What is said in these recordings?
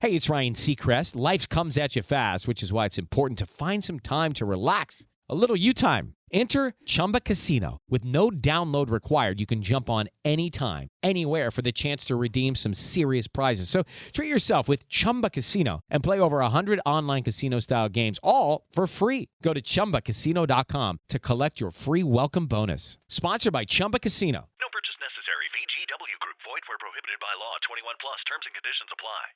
Hey, it's Ryan Seacrest. Life comes at you fast, which is why it's important to find some time to relax. A little you time. Enter Chumba Casino. With no download required, you can jump on anytime, anywhere for the chance to redeem some serious prizes. So treat yourself with Chumba Casino and play over 100 online casino-style games, all for free. Go to ChumbaCasino.com to collect your free welcome bonus. Sponsored by Chumba Casino. No purchase necessary. VGW Group. Void where prohibited by law. 21 plus. Terms and conditions apply.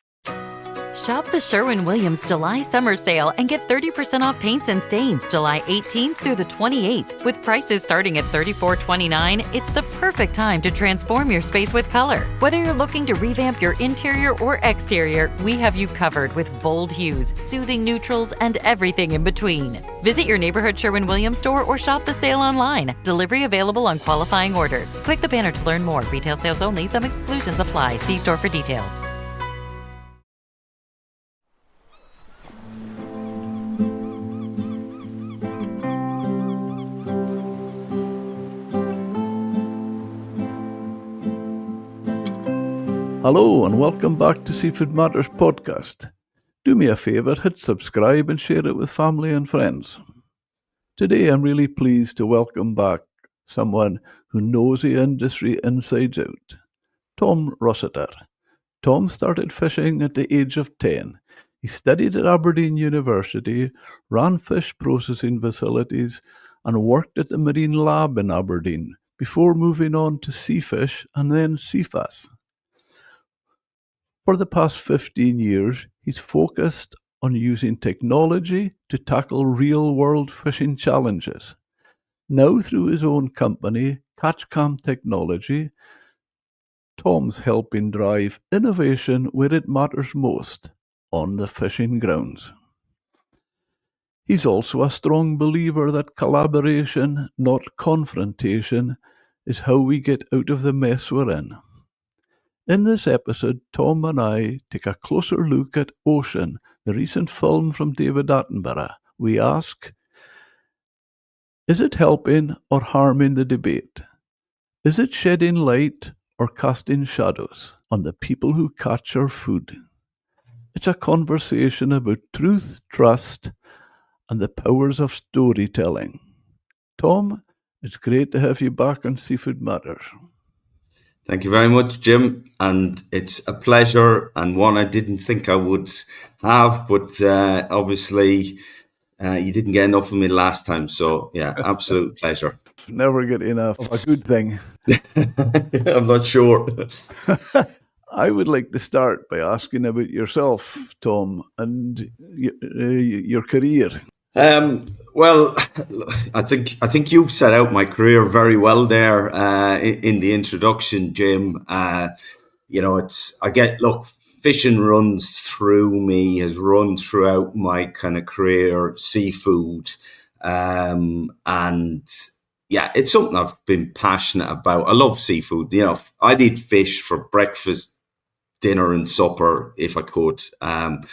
Shop the Sherwin-Williams July Summer Sale and get 30% off paints and stains July 18th through the 28th. With prices starting at $34.29, it's the perfect time to transform your space with color. Whether you're looking to revamp your interior or exterior, we have you covered with bold hues, soothing neutrals, and everything in between. Visit your neighborhood Sherwin-Williams store or shop the sale online. Delivery available on qualifying orders. Click the banner to learn more. Retail sales only. Some exclusions apply. See store for details. Hello and welcome back to Seafood Matters podcast. Do me a favour, hit subscribe and share it with family and friends. Today I'm really pleased to welcome back someone who knows the industry inside out, Tom Rossiter. Tom started fishing at the age of 10. He studied at Aberdeen University, ran fish processing facilities and worked at the Marine Lab in Aberdeen before moving on to Seafish and then CFAS. For the past 15 years, he's focused on using technology to tackle real-world fishing challenges. Now, through his own company, CatchCam Technology, Tom's helping drive innovation where it matters most, on the fishing grounds. He's also a strong believer that collaboration, not confrontation, is how we get out of the mess we're in. In this episode, Tom and I take a closer look at Ocean, the recent film from David Attenborough. We ask, is it helping or harming the debate? Is it shedding light or casting shadows on the people who catch our food? It's a conversation about truth, trust, and the powers of storytelling. Tom, it's great to have you back on Seafood Matters. Thank you very much, Jim. And it's a pleasure and one I didn't think I would have, but obviously you didn't get enough of me last time. So, yeah, absolute pleasure. Never get enough. A good thing. I'm not sure. I would like to start by asking about yourself, Tom, and your career. Well, I think you've set out my career very well there in the introduction, Jim. Fishing runs through me, has run throughout my kind of career, seafood, and yeah, it's something I've been passionate about. I love seafood. You know, I'd eat fish for breakfast, dinner, and supper if I could, and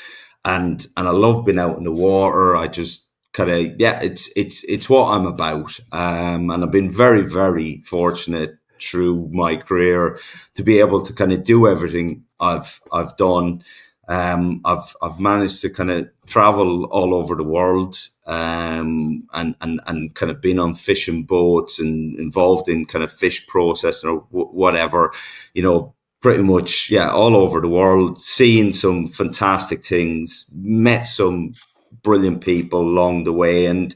I love being out in the water. I just it's what I'm about, and I've been very, very fortunate through my career to be able to kind of do everything I've done. I've managed to kind of travel all over the world, and kind of been on fishing boats and involved in kind of fish processing or whatever, pretty much, all over the world, seeing some fantastic things, met some brilliant people along the way. And,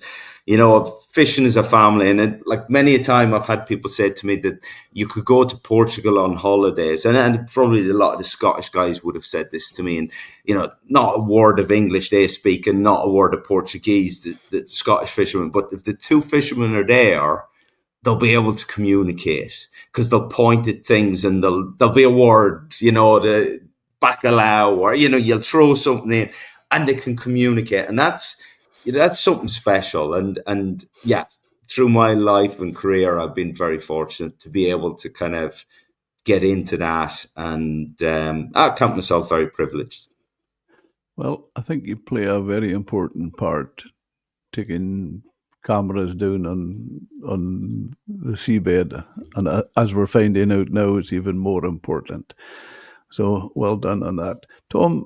fishing is a family. And like many a time I've had people say to me that you could go to Portugal on holidays. And probably a lot of the Scottish guys would have said this to me. And, not a word of English they speak and not a word of Portuguese, the Scottish fishermen. But if the two fishermen are there, they'll be able to communicate because they'll point at things and there'll be a word, the bacalhau, or, you'll throw something in and they can communicate. And that's something special. And yeah, through my life and career, I've been very fortunate to be able to kind of get into that. And I count myself very privileged. Well, I think you play a very important part, taking cameras down on the seabed, and as we're finding out now, it's even more important. So well done on that. Tom,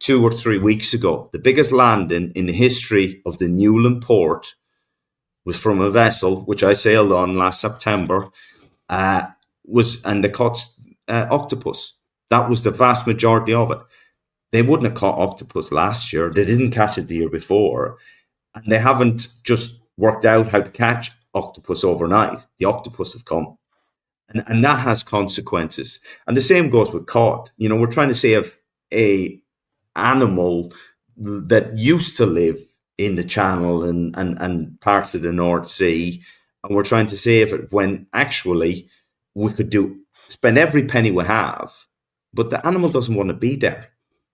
2 or 3 weeks ago, the biggest landing in the history of the Newland port was from a vessel which I sailed on last September. And they caught octopus. That was the vast majority of it. They wouldn't have caught octopus last year. They didn't catch it the year before. And they haven't just worked out how to catch octopus overnight. The octopus have come. And that has consequences. And the same goes with cod. We're trying to save a animal that used to live in the Channel and parts of the North Sea. And we're trying to save it when actually we could spend every penny we have, but the animal doesn't want to be there.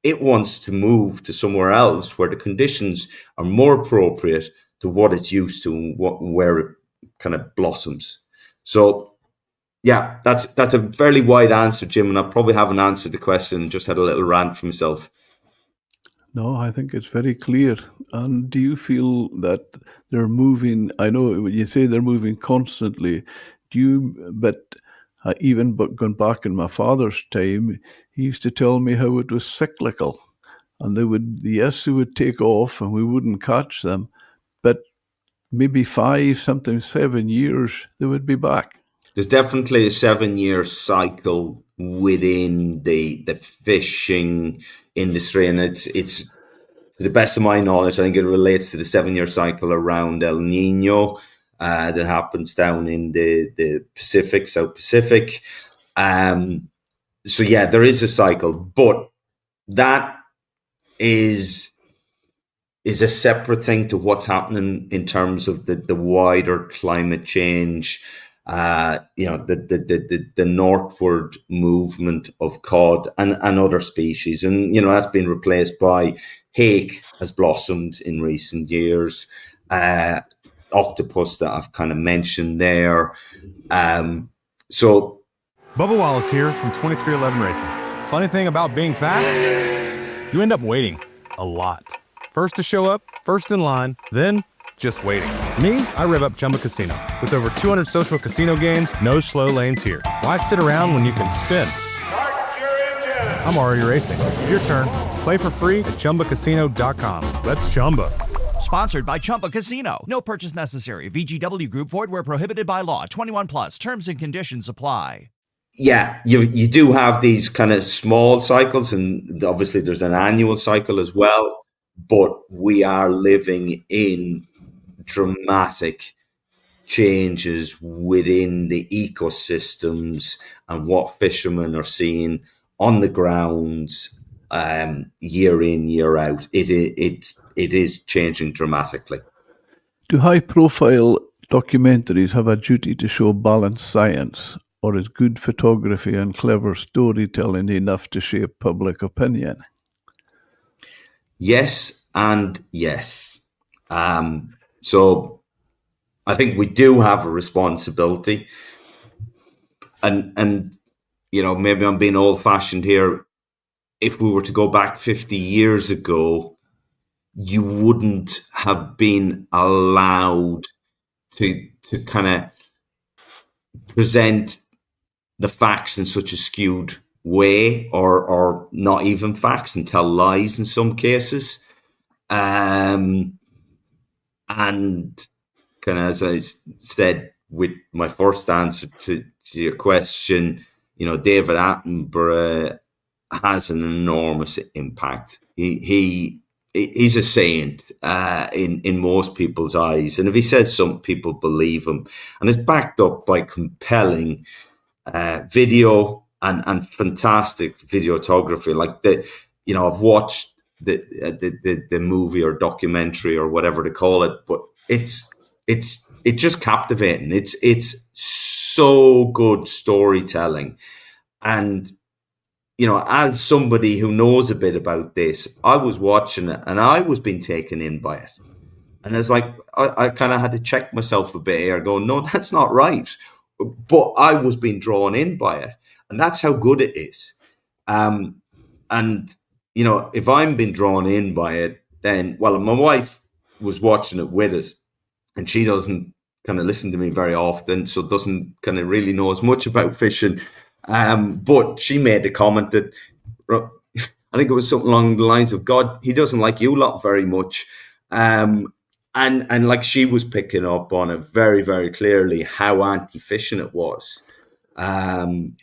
It wants to move to somewhere else where the conditions are more appropriate to what it's used to and where it kind of blossoms. So, yeah, that's a fairly wide answer, Jim, and I probably haven't answered the question and just had a little rant for myself. No, I think it's very clear. And do you feel that they're moving? I know when you say they're moving constantly, but going back in my father's time, he used to tell me how it was cyclical. And they would take off and we wouldn't catch them. But maybe 5, sometimes 7 years, they would be back. There's definitely a 7-year cycle within the fishing industry, and it's to the best of my knowledge, I think it relates to the 7-year cycle around El Nino that happens down in the Pacific, South Pacific. So yeah, there is a cycle, but that is a separate thing to what's happening in terms of the wider climate change. The northward movement of cod and other species. And, that's been replaced by hake has blossomed in recent years. Octopus that I've kind of mentioned there. So Bubba Wallace here from 2311 Racing. Funny thing about being fast, you end up waiting a lot. First to show up, first in line, then just waiting. Me, I rev up Chumba Casino. With over 200 social casino games, no slow lanes here. Why sit around when you can spin? I'm already racing. Your turn. Play for free at ChumbaCasino.com. Let's Chumba. Sponsored by Chumba Casino. No purchase necessary. VGW Group. Void where prohibited by law. 21 plus. Terms and conditions apply. Yeah, you do have these kind of small cycles, and obviously there's an annual cycle as well. But we are living in dramatic changes within the ecosystems and what fishermen are seeing on the grounds year in, year out. It is changing dramatically. Do high-profile documentaries have a duty to show balanced science, or is good photography and clever storytelling enough to shape public opinion? Yes and yes. So I think we do have a responsibility, and maybe I'm being old-fashioned here. If we were to go back 50 years ago, you wouldn't have been allowed to kind of present the facts in such a skewed way, or not even facts, and tell lies in some cases. And kind of, as I said with my first answer to your question, David Attenborough has an enormous impact. He's a saint in most people's eyes, and if he says something, people believe him, and it's backed up by compelling video and fantastic videography. Like I've watched the movie or documentary or whatever to call it, but it's just captivating. It's so good storytelling, and as somebody who knows a bit about this, I was watching it and I was being taken in by it, and it's like I kind of had to check myself a bit here, going, no, that's not right, but I was being drawn in by it, and that's how good it is. And if I'm being drawn in by it, then, well, my wife was watching it with us, and she doesn't kind of listen to me very often, so doesn't kind of really know as much about fishing. But she made the comment that I think it was something along the lines of, God, he doesn't like you lot very much. And like she was picking up on it very, very clearly how anti-fishing it was. And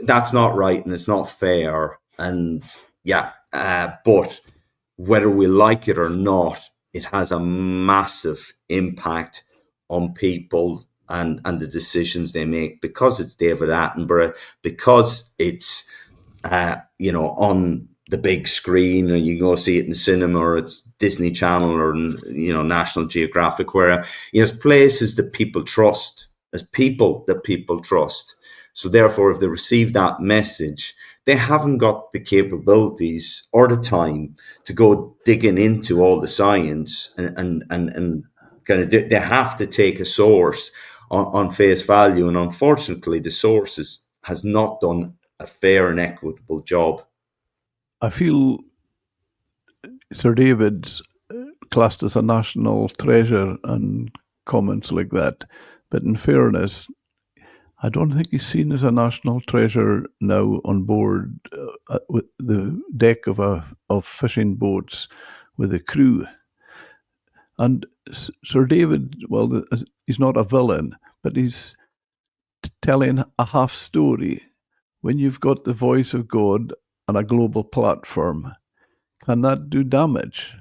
that's not right and it's not fair. And but whether we like it or not, it has a massive impact on people and the decisions they make, because it's David Attenborough, because it's on the big screen, or you can go see it in the cinema, or it's Disney Channel, or National Geographic, where it's places that people trust, as people that people trust. So therefore, if they receive that message, they haven't got the capabilities or the time to go digging into all the science and kind of they have to take a source on face value. And unfortunately, the source has not done a fair and equitable job. I feel Sir David's classed as a national treasure and comments like that. But in fairness, I don't think he's seen as a national treasure now on board with the deck of fishing boats with a crew. And Sir David, well, he's not a villain, but he's telling a half story. When you've got the voice of God on a global platform, can that do damage?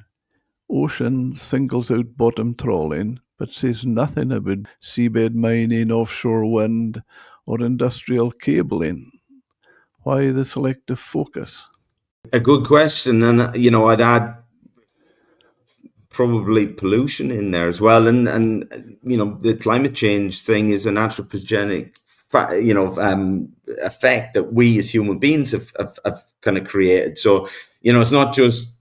Ocean singles out bottom trawling, but says nothing about seabed mining, offshore wind, or industrial cabling. Why the selective focus? A good question, and I'd add probably pollution in there as well, and the climate change thing is an anthropogenic effect that we as human beings have kind of created. So it's not just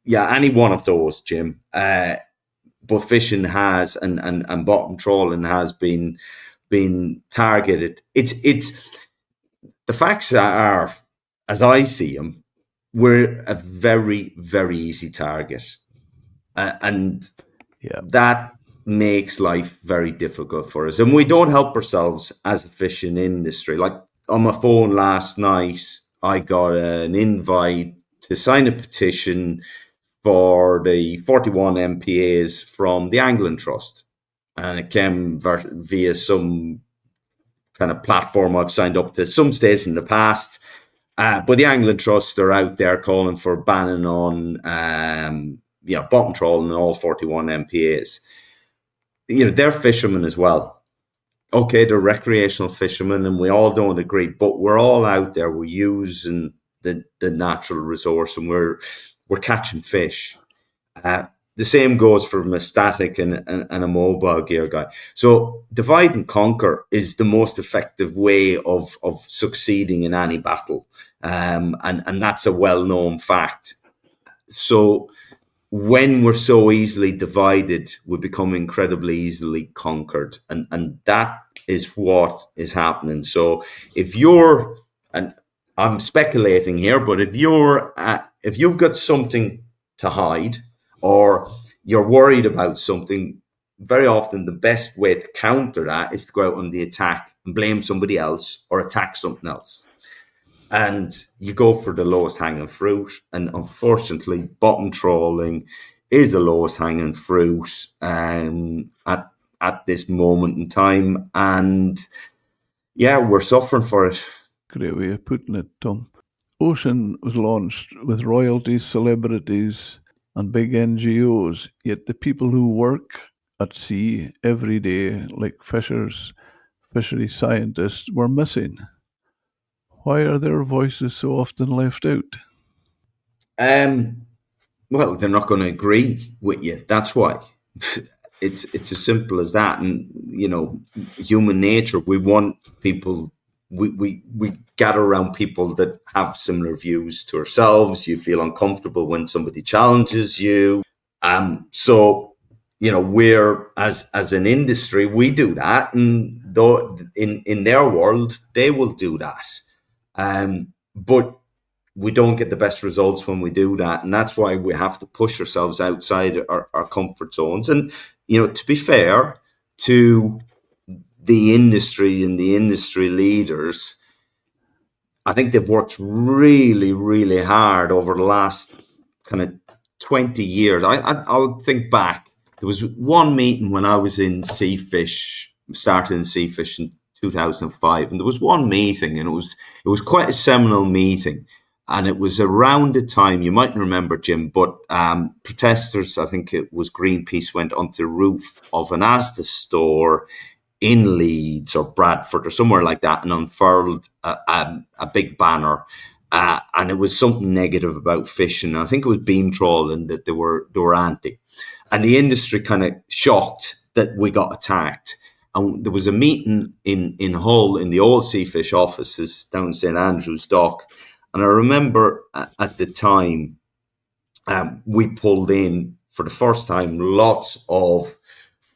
any one of those, Jim, but fishing has and bottom trawling has been targeted. It's the facts are, as I see them, we're a very, very easy target. That makes life very difficult for us. And we don't help ourselves as a fishing industry. Like on my phone last night, I got an invite to sign a petition for the 41 MPAs from the Angling Trust. And it came via some kind of platform I've signed up to some stage in the past. But the Angling Trust are out there calling for banning on bottom trawling in all 41 MPAs. They're fishermen as well. Okay, they're recreational fishermen, and we all don't agree, but we're all out there. We're using the natural resource, and we're catching fish. The same goes for a static and a mobile gear guy. So divide and conquer is the most effective way of succeeding in any battle, and that's a well-known fact. So when we're so easily divided, we become incredibly easily conquered. And that is what is happening. So if you're, and I'm speculating here, but if you've got something to hide, or you're worried about something, very often the best way to counter that is to go out on the attack and blame somebody else or attack something else. And you go for the lowest hanging fruit. And unfortunately, bottom trawling is the lowest hanging fruit at this moment in time. And we're suffering for it. Great way of putting it, Tom. Ocean was launched with royalties, celebrities, and big NGOs, yet the people who work at sea every day, like fishers, fishery scientists, were missing. Why are their voices so often left out? Well, they're not going to agree with you. That's why. It's as simple as that. And, human nature, we want people, we gather around people that have similar views to ourselves. You feel uncomfortable when somebody challenges you. So, we're, as an industry, we do that. And though in their world, they will do that. But we don't get the best results when we do that. And that's why we have to push ourselves outside our comfort zones. And, to be fair to the industry and the industry leaders, I think they've worked really, really hard over the last kind of 20 years. I'll think back. There was one meeting when I was in Seafish, started in Seafish in 2005, and there was one meeting, and it was quite a seminal meeting. And it was around the time, you might remember, Jim, but protesters, I think it was Greenpeace, went onto the roof of an Asda store in Leeds or Bradford or somewhere like that and unfurled a big banner. And it was something negative about fishing. I think it was beam trawling that they were anti. And the industry kind of shocked that we got attacked. And there was a meeting in Hull in the old Seafish offices down St Andrew's Dock. And I remember at the time, we pulled in for the first time lots of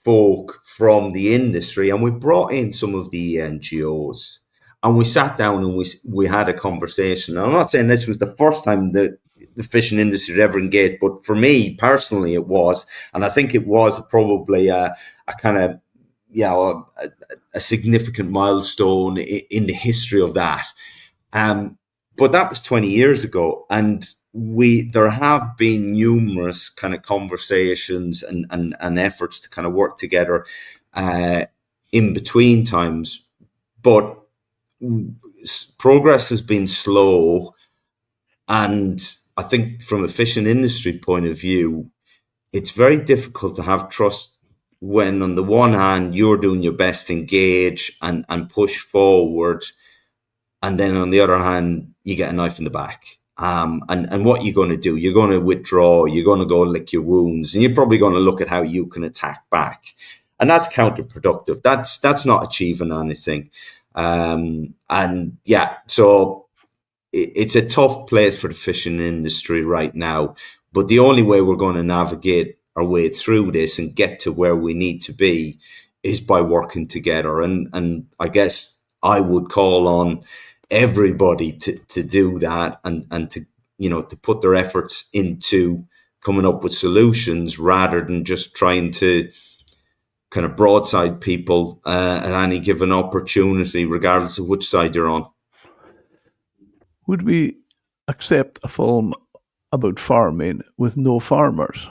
folk from the industry, and we brought in some of the NGOs, and we sat down and we had a conversation. And I'm not saying this was the first time that the fishing industry had ever engaged, but for me personally, it was, and I think it was probably a kind of a significant milestone in the history of that. But that was 20 years ago, and there have been numerous kind of conversations and efforts to kind of work together in between times, but progress has been slow. And I think from a fishing industry point of view, it's very difficult to have trust when on the one hand you're doing your best to engage and push forward, and then on the other hand you get a knife in the back. And what you're going to do, you're going to withdraw, you're going to go lick your wounds, and you're probably going to look at how you can attack back. And that's counterproductive. That's not achieving anything. So it's a tough place for the fishing industry right now. But the only way we're going to navigate our way through this and get to where we need to be is by working together. And I guess I would call on everybody to do that and to, to put their efforts into coming up with solutions rather than just trying to kind of broadside people at any given opportunity, regardless of which side you're on. Would we accept a film about farming with no farmers?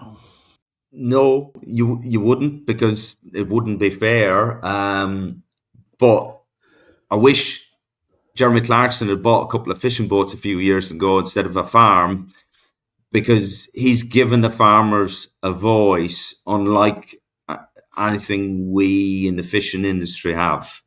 No, you wouldn't, because it wouldn't be fair. But I wish Jeremy Clarkson had bought a couple of fishing boats a few years ago instead of a farm, because he's given the farmers a voice unlike anything we in the fishing industry have.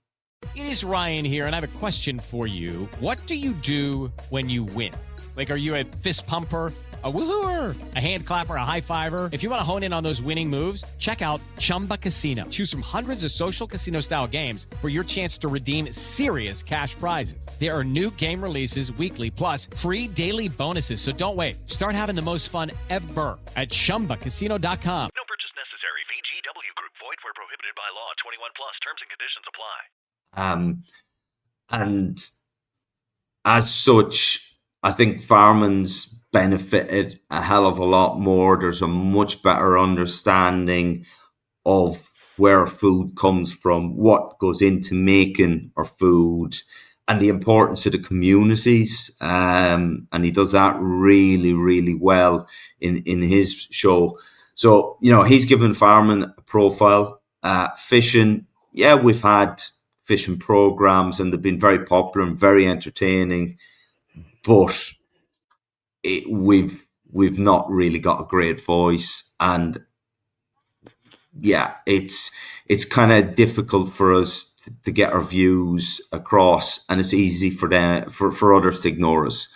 It is Ryan here, and I have a question for you. What do you do when you win? Like, are you a fist pumper, a woohooer, a hand clapper, a high fiver? If you want to hone in on those winning moves, check out Chumba Casino. Choose from hundreds of social casino-style games for your chance to redeem serious cash prizes. There are new game releases weekly, plus free daily bonuses. So don't wait. Start having the most fun ever at ChumbaCasino.com. No purchase necessary. VGW Group. Void where prohibited by law. 21 plus. Terms and conditions apply. And as such, I think farming's benefited a hell of a lot more. There's a much better understanding of where our food comes from, what goes into making our food, and the importance of the communities. And he does that really, really well in his show. So, he's given farming a profile. Fishing, we've had fishing programs, and they've been very popular and very entertaining, but we've not really got a great voice, and it's kind of difficult for us to get our views across, and it's easy for others to ignore us.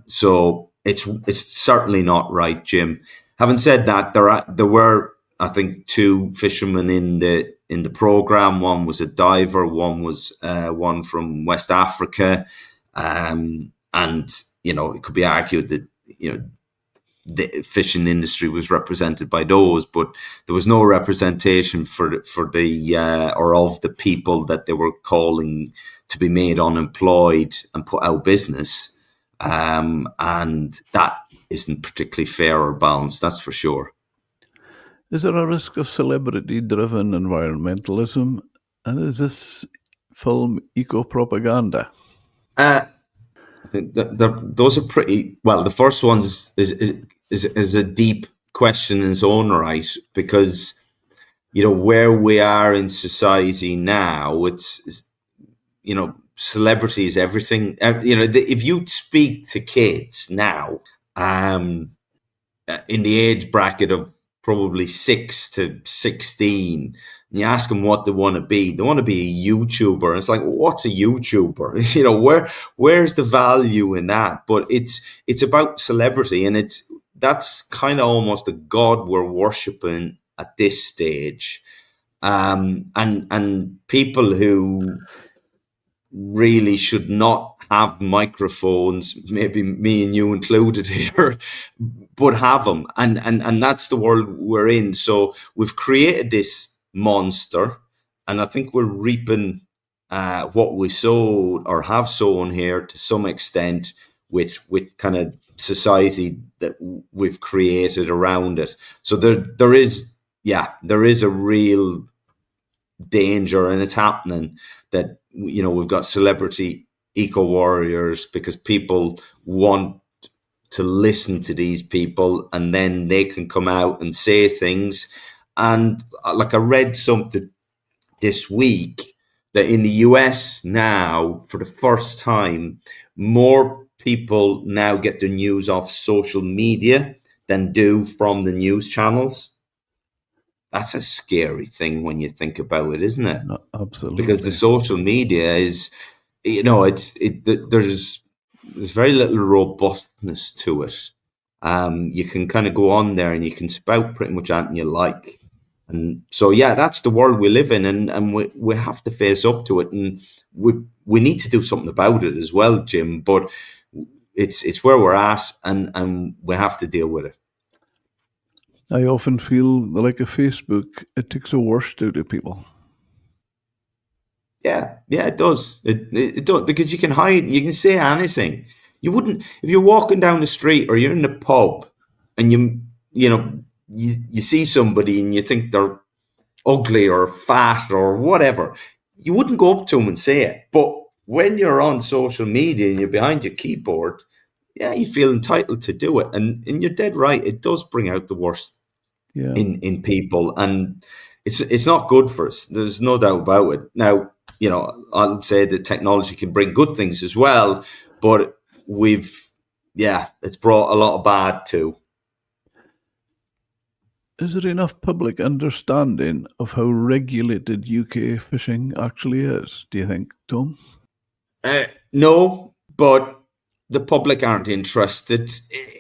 So it's certainly not right, Jim. Having said that, there were, I think, two fishermen in the program. One was a diver, one was one from West Africa, and it could be argued that the fishing industry was represented by those, but there was no representation for the or of the people that they were calling to be made unemployed and put out of business, and that isn't particularly fair or balanced, that's for sure. Is there a risk of celebrity-driven environmentalism? And is this film eco-propaganda? Those are pretty well. The first one is a deep question in its own right, because where we are in society now, it's celebrity is everything. If you speak to kids now, in the age bracket of probably 6 to 16, and you ask them what they want to be. They want to be a YouTuber. And it's like, what's a YouTuber? Where's the value in that? But it's about celebrity, and that's kind of almost the god we're worshiping at this stage. And people who really should not have microphones, maybe me and you included here, but have them. And that's the world we're in. So we've created this monster, and I think we're reaping what we sowed or have sown here to some extent with kind of society that we've created around it. So there is a real danger, and it's happening, that we've got celebrity eco warriors, because people want to listen to these people, and then they can come out and say things. And like, I read something this week that in the US now, for the first time, more people now get their news off social media than do from the news channels. That's a scary thing when you think about it, isn't it? No, absolutely. Because the social media is, there's very little robustness to it. You can kind of go on there and you can spout pretty much anything you like. And so, that's the world we live in, and we have to face up to it, and we need to do something about it as well, Jim. But it's where we're at, and we have to deal with it. I often feel like a Facebook, it takes the worst out of people. Yeah, it does. It does, because you can hide, you can say anything. You wouldn't, if you're walking down the street or you're in the pub and you see somebody and you think they're ugly or fat or whatever, you wouldn't go up to them and say it. But when you're on social media and you're behind your keyboard, you feel entitled to do it. And you're dead right. It does bring out the worst in people, and it's not good for us. There's no doubt about it. Now, I'd say that technology can bring good things as well, but it's brought a lot of bad too. Is there enough public understanding of how regulated UK fishing actually is, do you think, Tom? No, but the public aren't interested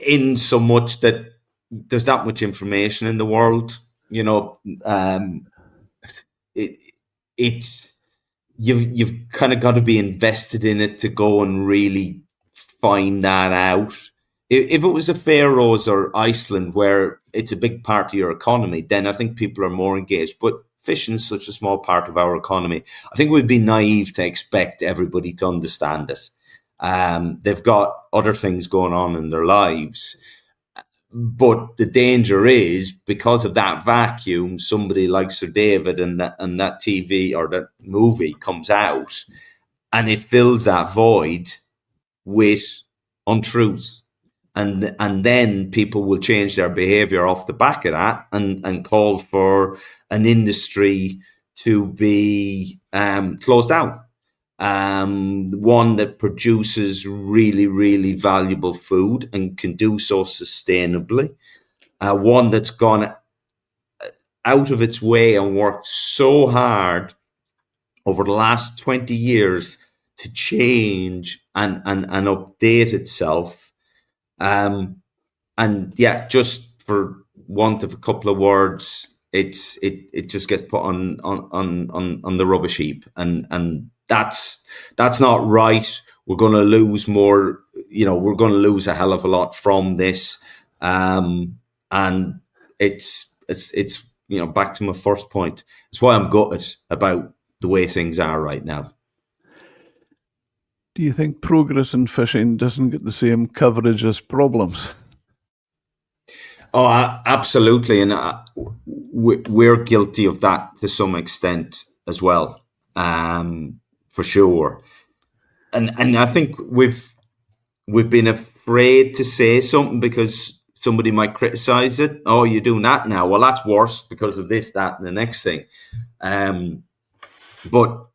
in so much that there's that much information in the world. You've kind of got to be invested in it to go and really find that out. If it was the Faroes or Iceland, where it's a big part of your economy, then I think people are more engaged. But fishing is such a small part of our economy. I think we'd be naive to expect everybody to understand it. They've got other things going on in their lives. But the danger is, because of that vacuum, somebody like Sir David and that TV or that movie comes out, and it fills that void with untruths. And then people will change their behavior off the back of that and call for an industry to be closed down. One that produces really, really valuable food and can do so sustainably. One that's gone out of its way and worked so hard over the last 20 years to change and update itself. Just for want of a couple of words, it just gets put on the rubbish heap, and that's not right. We're going to lose more. We're going to lose a hell of a lot from this, and it's back to my first point. It's why I'm gutted about the way things are right now. Do you think progress in fishing doesn't get the same coverage as problems? Oh, absolutely. And we're guilty of that to some extent as well, for sure. and I think we've been afraid to say something because somebody might criticize it. Oh, you're doing that now. Well, that's worse because of this, that, and the next thing. But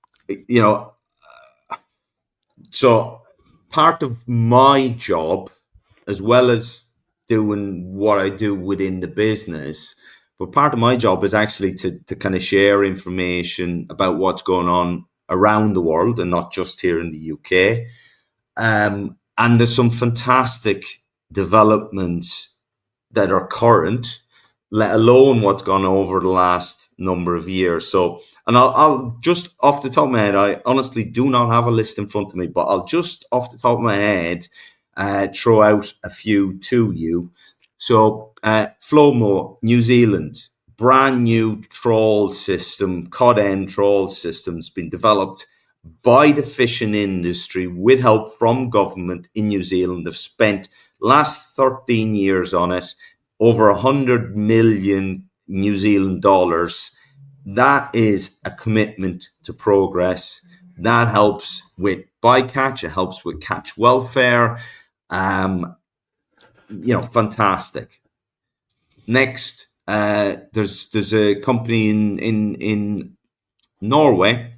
so part of my job, as well as doing what I do within the business, but part of my job is actually to kind of share information about what's going on around the world and not just here in the UK. And there's some fantastic developments that are current, let alone what's gone over the last number of years. So, and I'll just off the top of my head, I honestly do not have a list in front of me, but I'll just off the top of my head throw out a few to you. So, Flomo, New Zealand, brand new trawl system, cod end trawl system's been developed by the fishing industry with help from government in New Zealand. They've spent last 13 years on it, over 100 million New Zealand dollars. That is a commitment to progress. That helps with bycatch. It helps with catch welfare. Fantastic. Next, there's a company in Norway.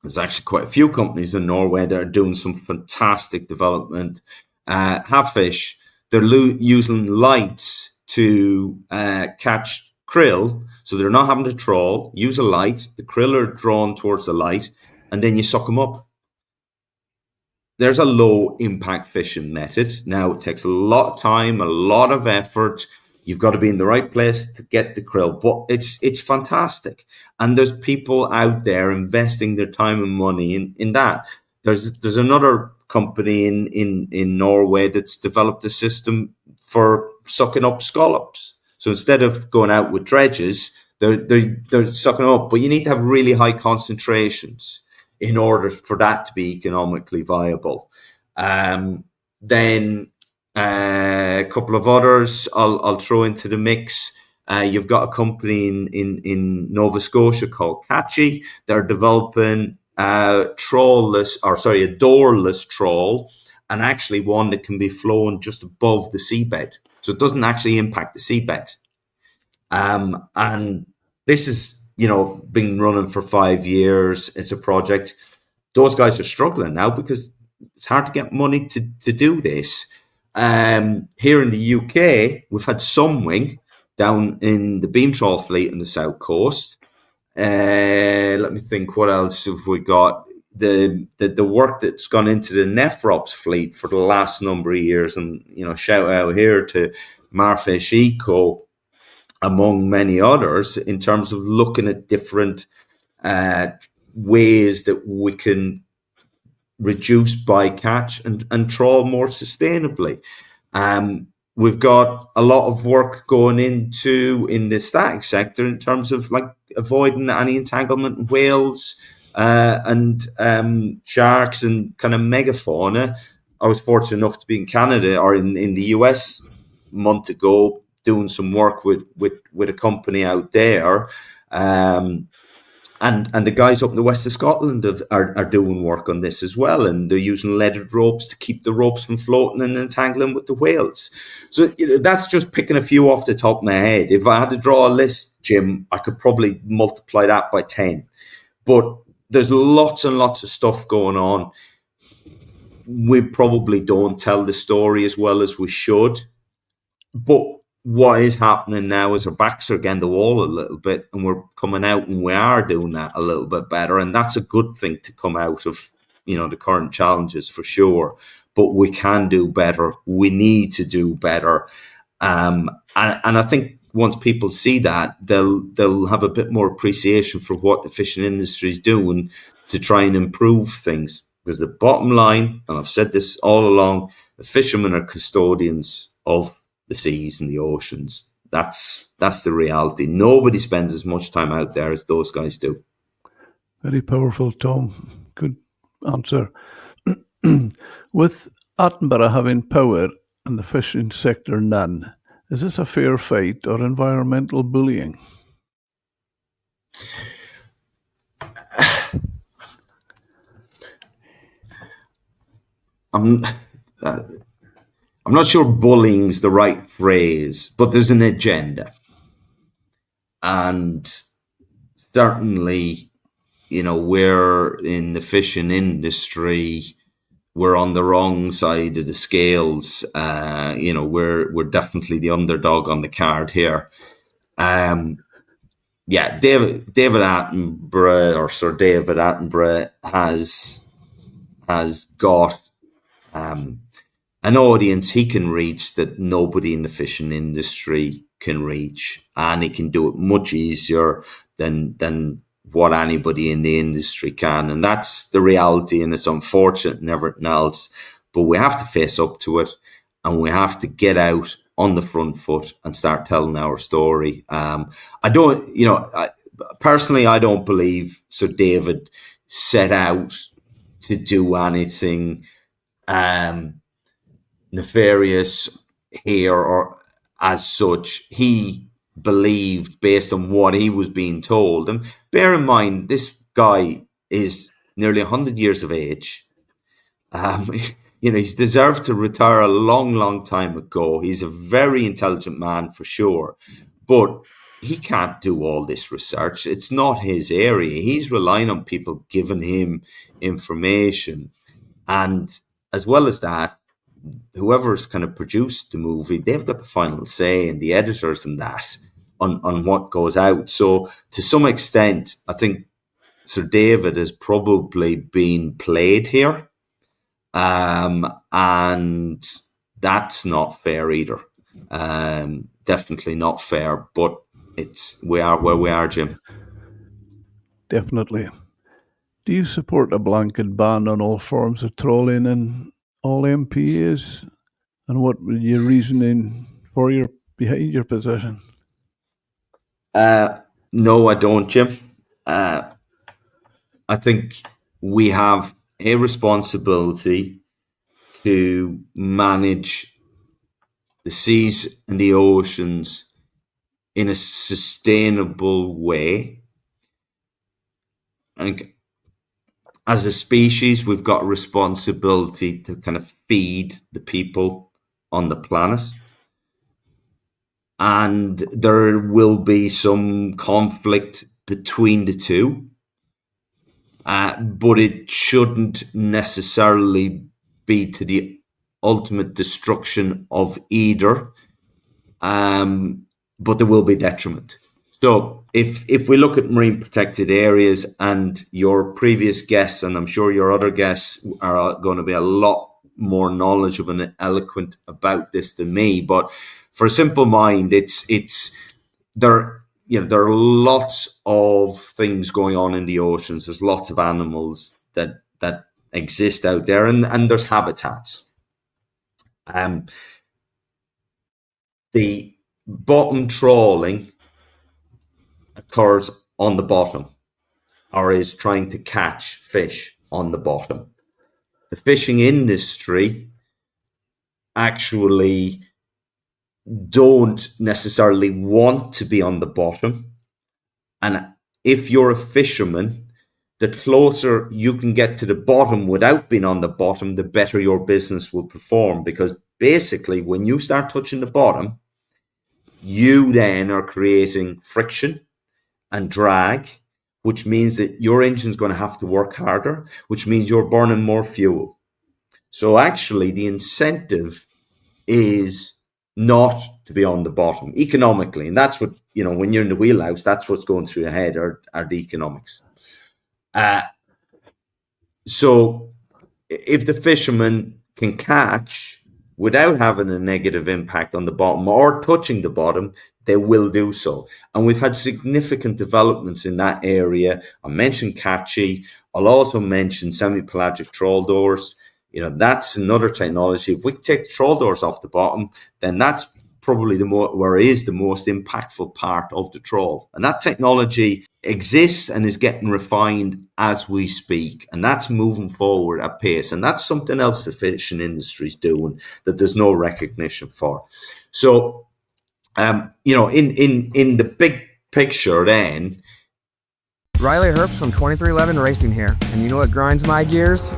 There's actually quite a few companies in Norway that are doing some fantastic development. Havfish, they're using lights to catch krill, so they're not having to trawl. Use a light. The krill are drawn towards the light, and then you suck them up. There's a low impact fishing method. Now, it takes a lot of time, a lot of effort. You've got to be in the right place to get the krill, but it's fantastic. And there's people out there investing their time and money in that. There's another company in Norway that's developed a system for sucking up scallops. So instead of going out with dredges, they're sucking them up. But you need to have really high concentrations in order for that to be economically viable. Then a couple of others I'll throw into the mix. You've got a company in Nova Scotia called Catchy. They're developing a doorless trawl, and actually one that can be flown just above the seabed. So it doesn't actually impact the seabed. And this is, been running for 5 years. It's a project. Those guys are struggling now because it's hard to get money to do this. Here in the UK, we've had Sunwing down in the beam trawl fleet on the south coast. Let me think, what else have we got? The work that's gone into the Nephrops fleet for the last number of years, and shout out here to Marfish Eco, among many others, in terms of looking at different ways that we can reduce bycatch and trawl more sustainably. We've got a lot of work going into in the static sector in terms of like avoiding any entanglement in whales and sharks and kind of megafauna. I was fortunate enough to be in Canada or in the US a month ago doing some work with a company out there. And the guys up in the west of Scotland are doing work on this as well, and they're using leaded ropes to keep the ropes from floating and entangling with the whales. So that's just picking a few off the top of my head. If I had to draw a list, Jim, I could probably multiply that by 10. But there's lots and lots of stuff going on. We probably don't tell the story as well as we should. But what is happening now is our backs are against the wall a little bit, and we're coming out and we are doing that a little bit better. And that's a good thing to come out of, the current challenges for sure. But we can do better. We need to do better. And I think once people see that, they'll have a bit more appreciation for what the fishing industry is doing to try and improve things. Because the bottom line, and I've said this all along, the fishermen are custodians of the seas and the oceans. That's the reality. Nobody spends as much time out there as those guys do. Very powerful, Tom. Good answer. With Attenborough having power and the fishing sector none, is this a fair fight or environmental bullying? I'm not sure bullying's the right phrase, but there's an agenda. And certainly, we're in the fishing industry, we're on the wrong side of the scales. We're definitely the underdog on the card here. David Attenborough, or Sir David Attenborough, has got an audience he can reach that nobody in the fishing industry can reach, and he can do it much easier than what anybody in the industry can. And that's the reality, and it's unfortunate and everything else, but we have to face up to it, and we have to get out on the front foot and start telling our story. Personally, I don't believe Sir David set out to do anything nefarious here or as such. He believed based on what he was being told. And bear in mind, this guy is nearly 100 years of age. He's deserved to retire a long, long time ago. He's a very intelligent man for sure, but he can't do all this research. It's not his area. He's relying on people giving him information. And as well as that, whoever's kind of produced the movie, they've got the final say, and the editors and that on what goes out. So to some extent, I think Sir David has probably been played here. And that's not fair either. Definitely not fair, but we are where we are, Jim. Definitely. Do you support a blanket ban on all forms of trawling in all MPAs? And what would your reasoning behind your position? No, I don't, Jim. I think we have a responsibility to manage the seas and the oceans in a sustainable way. And as a species, we've got a responsibility to kind of feed the people on the planet. And there will be some conflict between the two. But it shouldn't necessarily be to the ultimate destruction of either. But there will be detriment. So if we look at marine protected areas, and your previous guests, and I'm sure your other guests are going to be a lot more knowledgeable and eloquent about this than me, but for a simple mind, there are lots of things going on in the oceans. There's lots of animals that exist out there, and there's habitats. The bottom trawling occurs on the bottom, or is trying to catch fish on the bottom. The fishing industry actually don't necessarily want to be on the bottom. And if you're a fisherman, the closer you can get to the bottom without being on the bottom, the better your business will perform. Because basically, when you start touching the bottom, you then are creating friction and drag, which means that your engine's going to have to work harder, which means you're burning more fuel. So actually, the incentive is not to be on the bottom economically. And that's what, when you're in the wheelhouse, that's what's going through your head are the economics. So if the fisherman can catch without having a negative impact on the bottom or touching the bottom, they will do so. And we've had significant developments in that area. I mentioned catchy. I'll also mention semi-pelagic trawl doors. That's another technology. If we take the trawl doors off the bottom, then that's probably where it is the most impactful part of the trawl. And that technology exists and is getting refined as we speak. And that's moving forward at pace. And that's something else the fishing industry is doing that there's no recognition for. So, in the big picture then. Riley Herbst from 2311 Racing here. And you know what grinds my gears?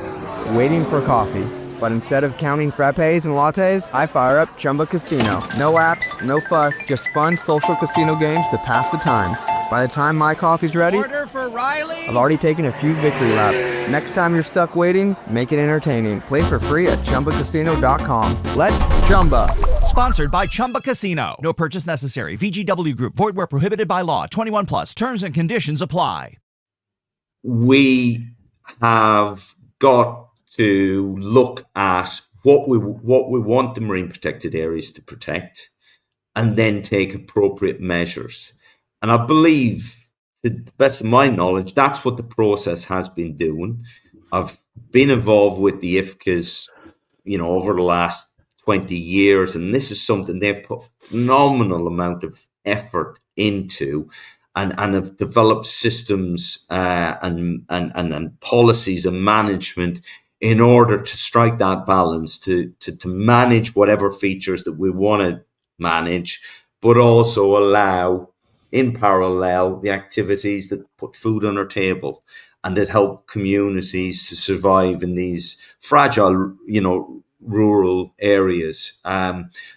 Waiting for coffee. But instead of counting frappes and lattes, I fire up Chumba Casino. No apps, no fuss, just fun social casino games to pass the time. By the time my coffee's ready, Order for Riley. I've already taken a few victory laps. Next time you're stuck waiting, make it entertaining. Play for free at ChumbaCasino.com. Let's Chumba. Sponsored by Chumba Casino. No purchase necessary. VGW Group. Void where prohibited by law. 21 plus. Terms and conditions apply. We have got to look at what we want the marine protected areas to protect, and then take appropriate measures. And I believe, to the best of my knowledge, that's what the process has been doing. I've been involved with the IFCAs, over the last 20 years, and this is something they've put a phenomenal amount of effort into, and have developed systems and policies and management in order to strike that balance, to manage whatever features that we want to manage, but also allow, in parallel, the activities that put food on our table and that help communities to survive in these fragile, rural areas.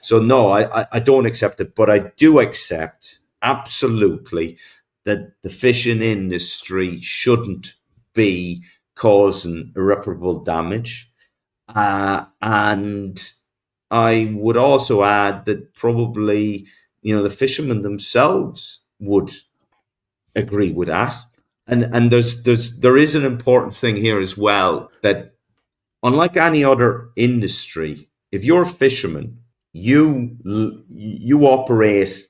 So no, I don't accept it, but I do accept absolutely that the fishing industry shouldn't be causing irreparable damage. And I would also add that probably, the fishermen themselves would agree with that. And there is an important thing here as well, that unlike any other industry, if you're a fisherman, you operate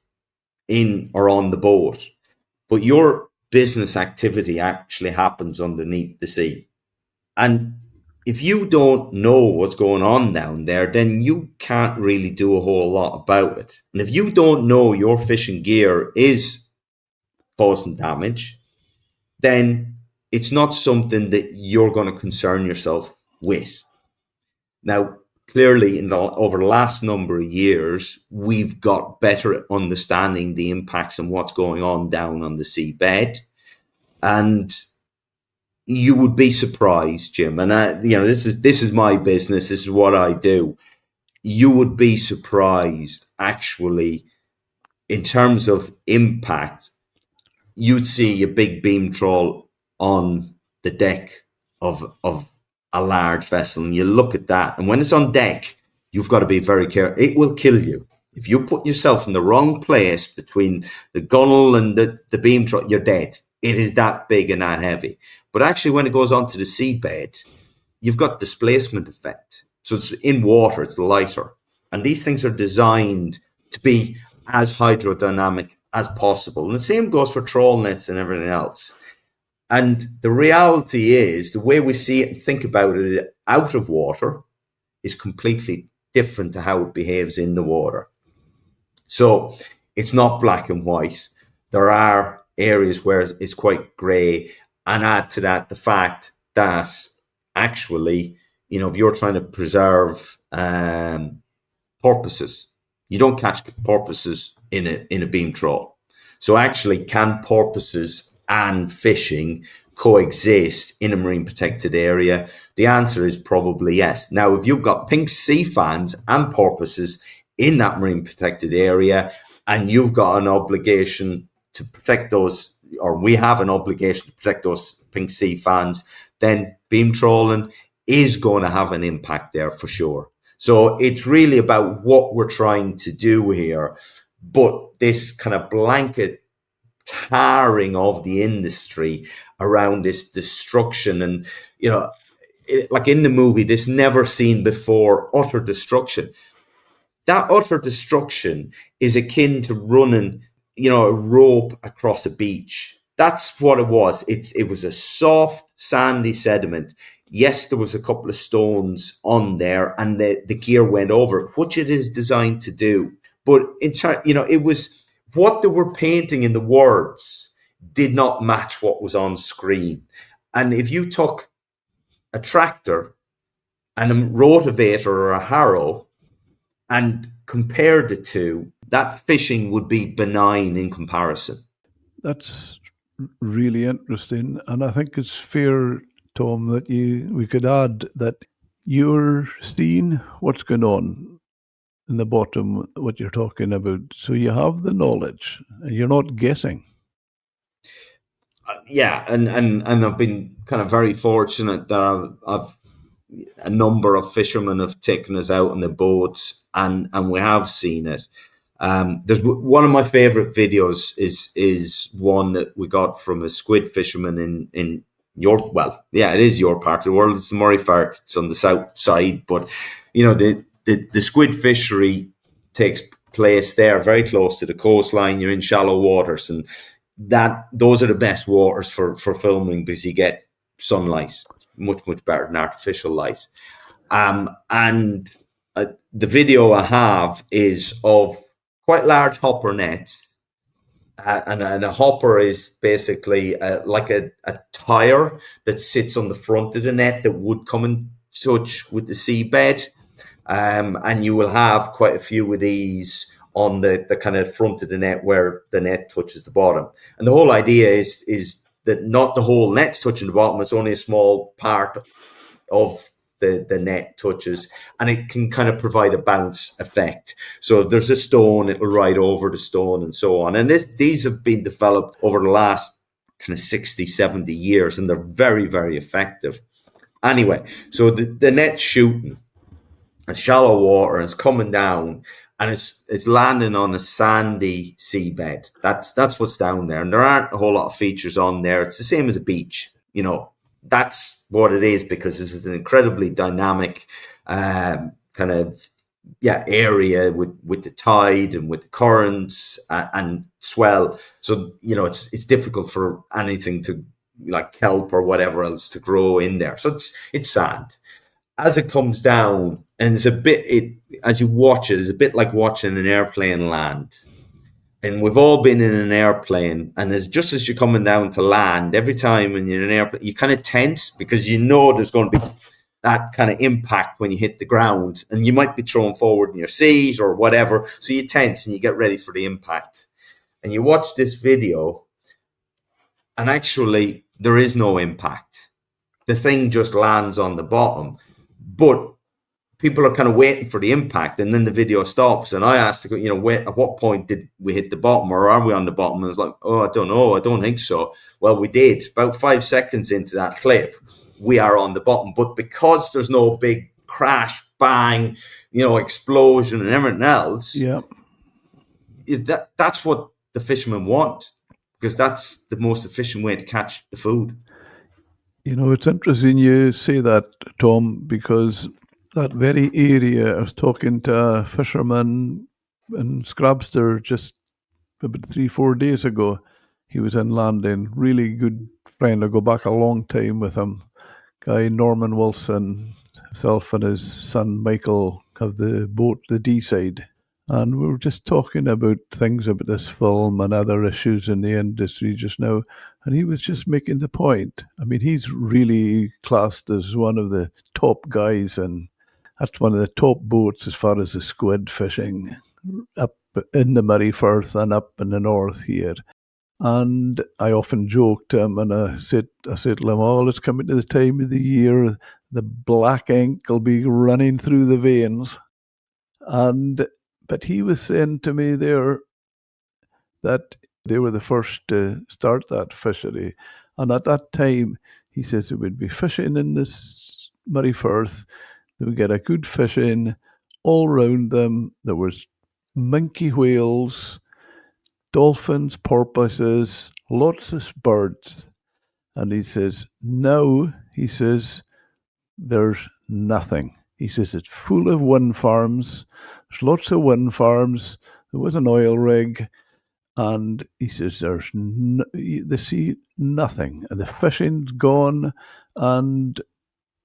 in or on the boat, but your business activity actually happens underneath the sea. And if you don't know what's going on down there, then you can't really do a whole lot about it. And if you don't know your fishing gear is causing damage, then it's not something that you're going to concern yourself with. Now, clearly, over the last number of years, we've got better at understanding the impacts and what's going on down on the seabed. And you would be surprised, Jim, and this is my business. This is what I do. You would be surprised, actually, in terms of impact. You'd see a big beam trawl on the deck of a large vessel, and you look at that, and when it's on deck, you've got to be very careful. It will kill you if you put yourself in the wrong place between the gunnel and the beam trawl. You're dead. It is that big and that heavy. But actually, when it goes onto the seabed, you've got displacement effect. So it's in water, it's lighter. And these things are designed to be as hydrodynamic as possible. And the same goes for trawl nets and everything else. And the reality is, the way we see it and think about it out of water is completely different to how it behaves in the water. So it's not black and white. There are areas where it's quite grey, and add to that the fact that actually, if you're trying to preserve porpoises, you don't catch porpoises in a beam trawl. So actually, can porpoises and fishing coexist in a marine protected area? The answer is probably yes. Now, if you've got pink sea fans and porpoises in that marine protected area, and you've got an obligation to protect those, or we have an obligation to protect those pink sea fans, then beam trawling is going to have an impact there for sure. So it's really about what we're trying to do here. But this kind of blanket tarring of the industry around this destruction, and, like in the movie, this never seen before utter destruction. That utter destruction is akin to running, a rope across a beach. That's what it was. It was a soft, sandy sediment. Yes, there was a couple of stones on there, and the gear went over it, which it is designed to do. But it was what they were painting in the words did not match what was on screen. And if you took a tractor and a rotavator or a harrow and compared the two, that fishing would be benign in comparison. That's really interesting. And I think it's fair, Tom, that we could add that you're seeing what's going on in the bottom, what you're talking about. So you have the knowledge and you're not guessing. Yeah, and I've been kind of very fortunate that I've a number of fishermen have taken us out on the boats, and we have seen it. There's one of my favorite videos is one that we got from a squid fisherman in your, well, yeah, it is your part of the world. It's the Murray Fart. It's on the south side, but you know the squid fishery takes place there, very close to the coastline. You're in shallow waters, and those are the best waters for filming because you get sunlight, much better than artificial light. And the video I have is of quite large hopper nets. And a hopper is basically like a tire that sits on the front of the net that would come in touch with the seabed. And you will have quite a few of these on the kind of front of the net where the net touches the bottom. And the whole idea is that not the whole net's touching the bottom, it's only a small part of the net touches, and it can kind of provide a bounce effect. So if there's a stone, it'll ride over the stone and so on. And these have been developed over the last kind of 60, 70 years, and they're very, very effective. Anyway, so the net's shooting. It's shallow water, and it's coming down, and it's landing on a sandy seabed. That's what's down there, and there aren't a whole lot of features on there. It's the same as a beach, you know. That's what it is, because it's an incredibly dynamic kind of area with the tide and with the currents and swell. So you know it's difficult for anything to like kelp or whatever else to grow in there. So it's sand. As it comes down, and it's a bit, as you watch it, it's a bit like watching an airplane land. And we've all been in an airplane, and just as you're coming down to land, every time when you're in an airplane, you kind of tense because you know there's going to be that kind of impact when you hit the ground, and you might be thrown forward in your seat or whatever. So you tense and you get ready for the impact. And you watch this video, and actually there is no impact. The thing just lands on the bottom, but people are kind of waiting for the impact, and then the video stops. And I asked, you know, at what point did we hit the bottom, or are we on the bottom? And it's like, oh, I don't know. I don't think so. Well, we did. About 5 seconds into that clip, we are on the bottom. But because there's no big crash, bang, you know, explosion and everything else, that's what the fishermen want, because that's the most efficient way to catch the food. You know, it's interesting you say that, Tom, because that very area, I was talking to a fisherman in Scrabster just about 3-4 days ago. He was in landing, really good friend. I go back a long time with him. Guy Norman Wilson, himself and his son Michael have the boat, the D-side. And we were just talking about things about this film and other issues in the industry just now. And he was just making the point. I mean, he's really classed as one of the top guys, and that's one of the top boats as far as the squid fishing up in the Murray Firth and up in the north here. And I often joke to him, and I said to him, oh, it's coming to the time of the year, the black ink will be running through the veins. But he was saying to me there that they were the first to start that fishery. And at that time, he says they would be fishing in this Murray Firth. They would get a good fishing all round them. There was minke whales, dolphins, porpoises, lots of birds. And he says, now, he says, there's nothing. He says it's full of wind farms. There's lots of wind farms. There was an oil rig. And he says they see nothing. And the fishing's gone, and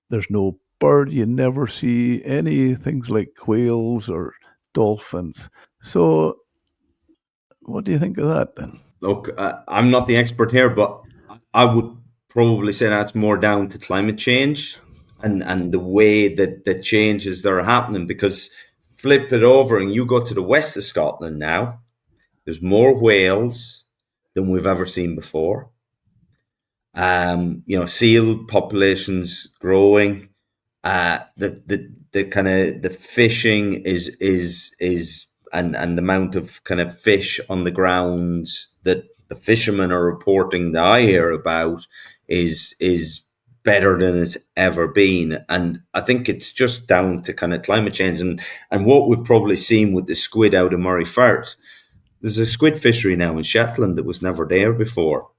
there's no bird. You never see any things like whales or dolphins. So what do you think of that then? Look, I'm not the expert here, but I would probably say that's more down to climate change and the way that the changes that are happening. Because flip it over and you go to the west of Scotland now, there's more whales than we've ever seen before. You know, seal populations growing. The kind of the fishing is and the amount of kind of fish on the ground that the fishermen are reporting that I hear about is better than it's ever been. And I think it's just down to kind of climate change and what we've probably seen with the squid out of Murray Firth. There's a squid fishery now in Shetland that was never there before.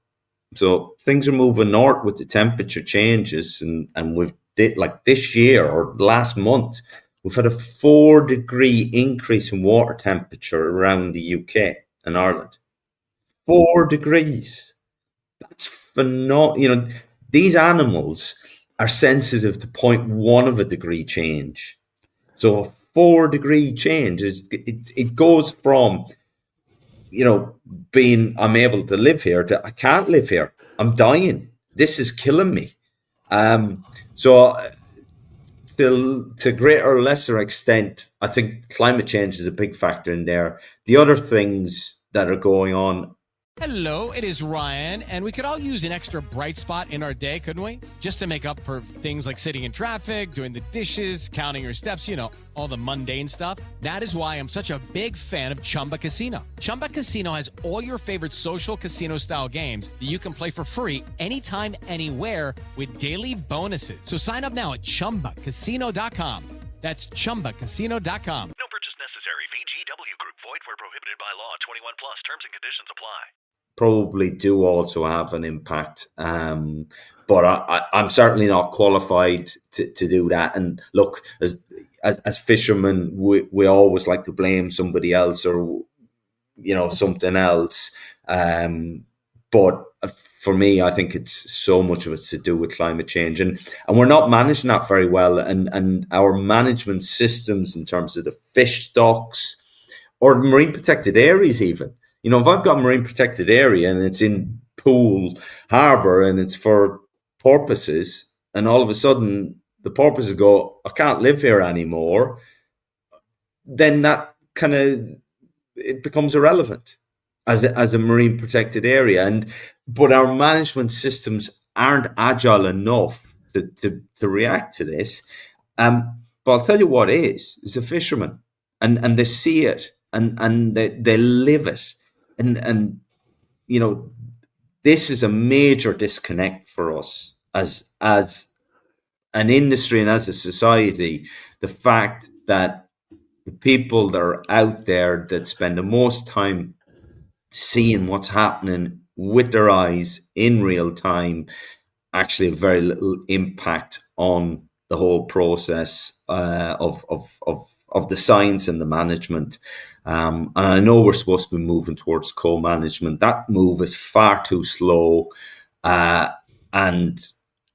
So things are moving north with the temperature changes, and we've like this year or last month, we've had a 4-degree increase in water temperature around the UK and Ireland. 4 degrees. That's phenomenal. You know, these animals are sensitive to 0.1 of a degree change. So a 4-degree change it goes from, you know, being I'm able to live here to I can't live here. I'm dying. This is killing me. So to greater or lesser extent, I think climate change is a big factor in there. The other things that are going on. Hello, it is Ryan, and we could all use an extra bright spot in our day, couldn't we? Just to make up for things like sitting in traffic, doing the dishes, counting your steps, you know, all the mundane stuff. That is why I'm such a big fan of Chumba Casino. Chumba Casino has all your favorite social casino-style games that you can play for free anytime, anywhere with daily bonuses. So sign up now at ChumbaCasino.com. That's ChumbaCasino.com. No purchase necessary. VGW Group. Void where prohibited by law. 21 plus. Terms and conditions apply. Probably do also have an impact. But I'm certainly not qualified to do that. And look, as fishermen, we always like to blame somebody else or, you know, something else. But for me, I think it's so much of it's to do with climate change. And we're not managing that very well. And our management systems in terms of the fish stocks or marine protected areas even. You know, if I've got a marine protected area and it's in Poole Harbour and it's for porpoises, and all of a sudden the porpoises go, I can't live here anymore, then that kind of, it becomes irrelevant as a marine protected area. But our management systems aren't agile enough to react to this. But I'll tell you what is the fishermen, and they see it and they live it. And you know, this is a major disconnect for us as an industry and as a society. The fact that the people that are out there that spend the most time seeing what's happening with their eyes in real time actually have very little impact on the whole process of the science and the management. And I know we're supposed to be moving towards co-management. That move is far too slow. And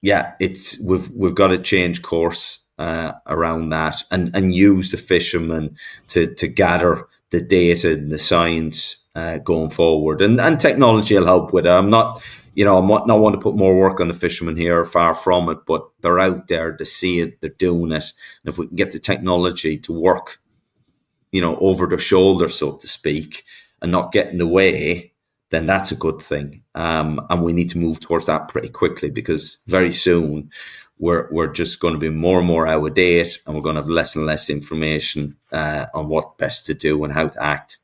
yeah, we've got to change course around that and use the fishermen to gather the data and the science going forward. And technology will help with it. I'm not want to put more work on the fishermen here, far from it, but they're out there to see it, they're doing it. And if we can get the technology to work, you know, over their shoulder, so to speak, and not get in the way, then that's a good thing. And we need to move towards that pretty quickly, because very soon we're just going to be more and more out of date, and we're going to have less and less information on what best to do and how to act.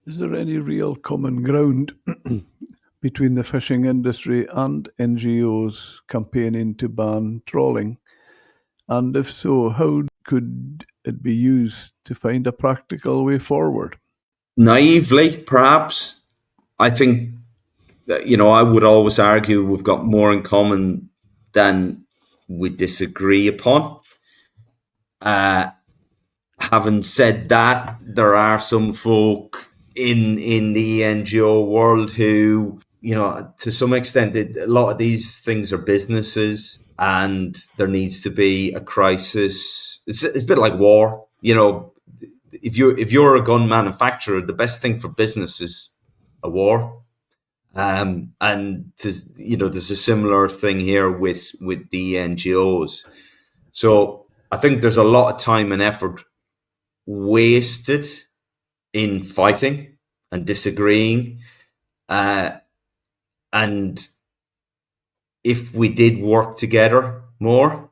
Is there any real common ground between the fishing industry and NGOs campaigning to ban trawling? And if so, how could it be used to find a practical way forward? Naively, perhaps. I think that, you know, I would always argue we've got more in common than we disagree upon. Having said that, there are some folk in the NGO world who, you know, to some extent, a lot of these things are businesses, and there needs to be a crisis. It's a bit like war. You know, if you're a gun manufacturer, the best thing for business is a war. And there's a similar thing here with the NGOs. So I think there's a lot of time and effort wasted in fighting and disagreeing. And if we did work together more,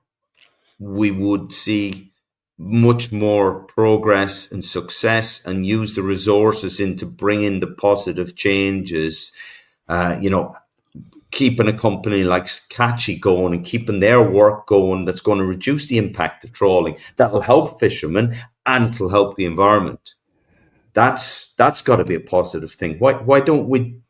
we would see much more progress and success, and use the resources into bringing the positive changes. Keeping a company like Catchy going and keeping their work going, that's going to reduce the impact of trawling. That'll help fishermen and it'll help the environment. That's got to be a positive thing. Why don't we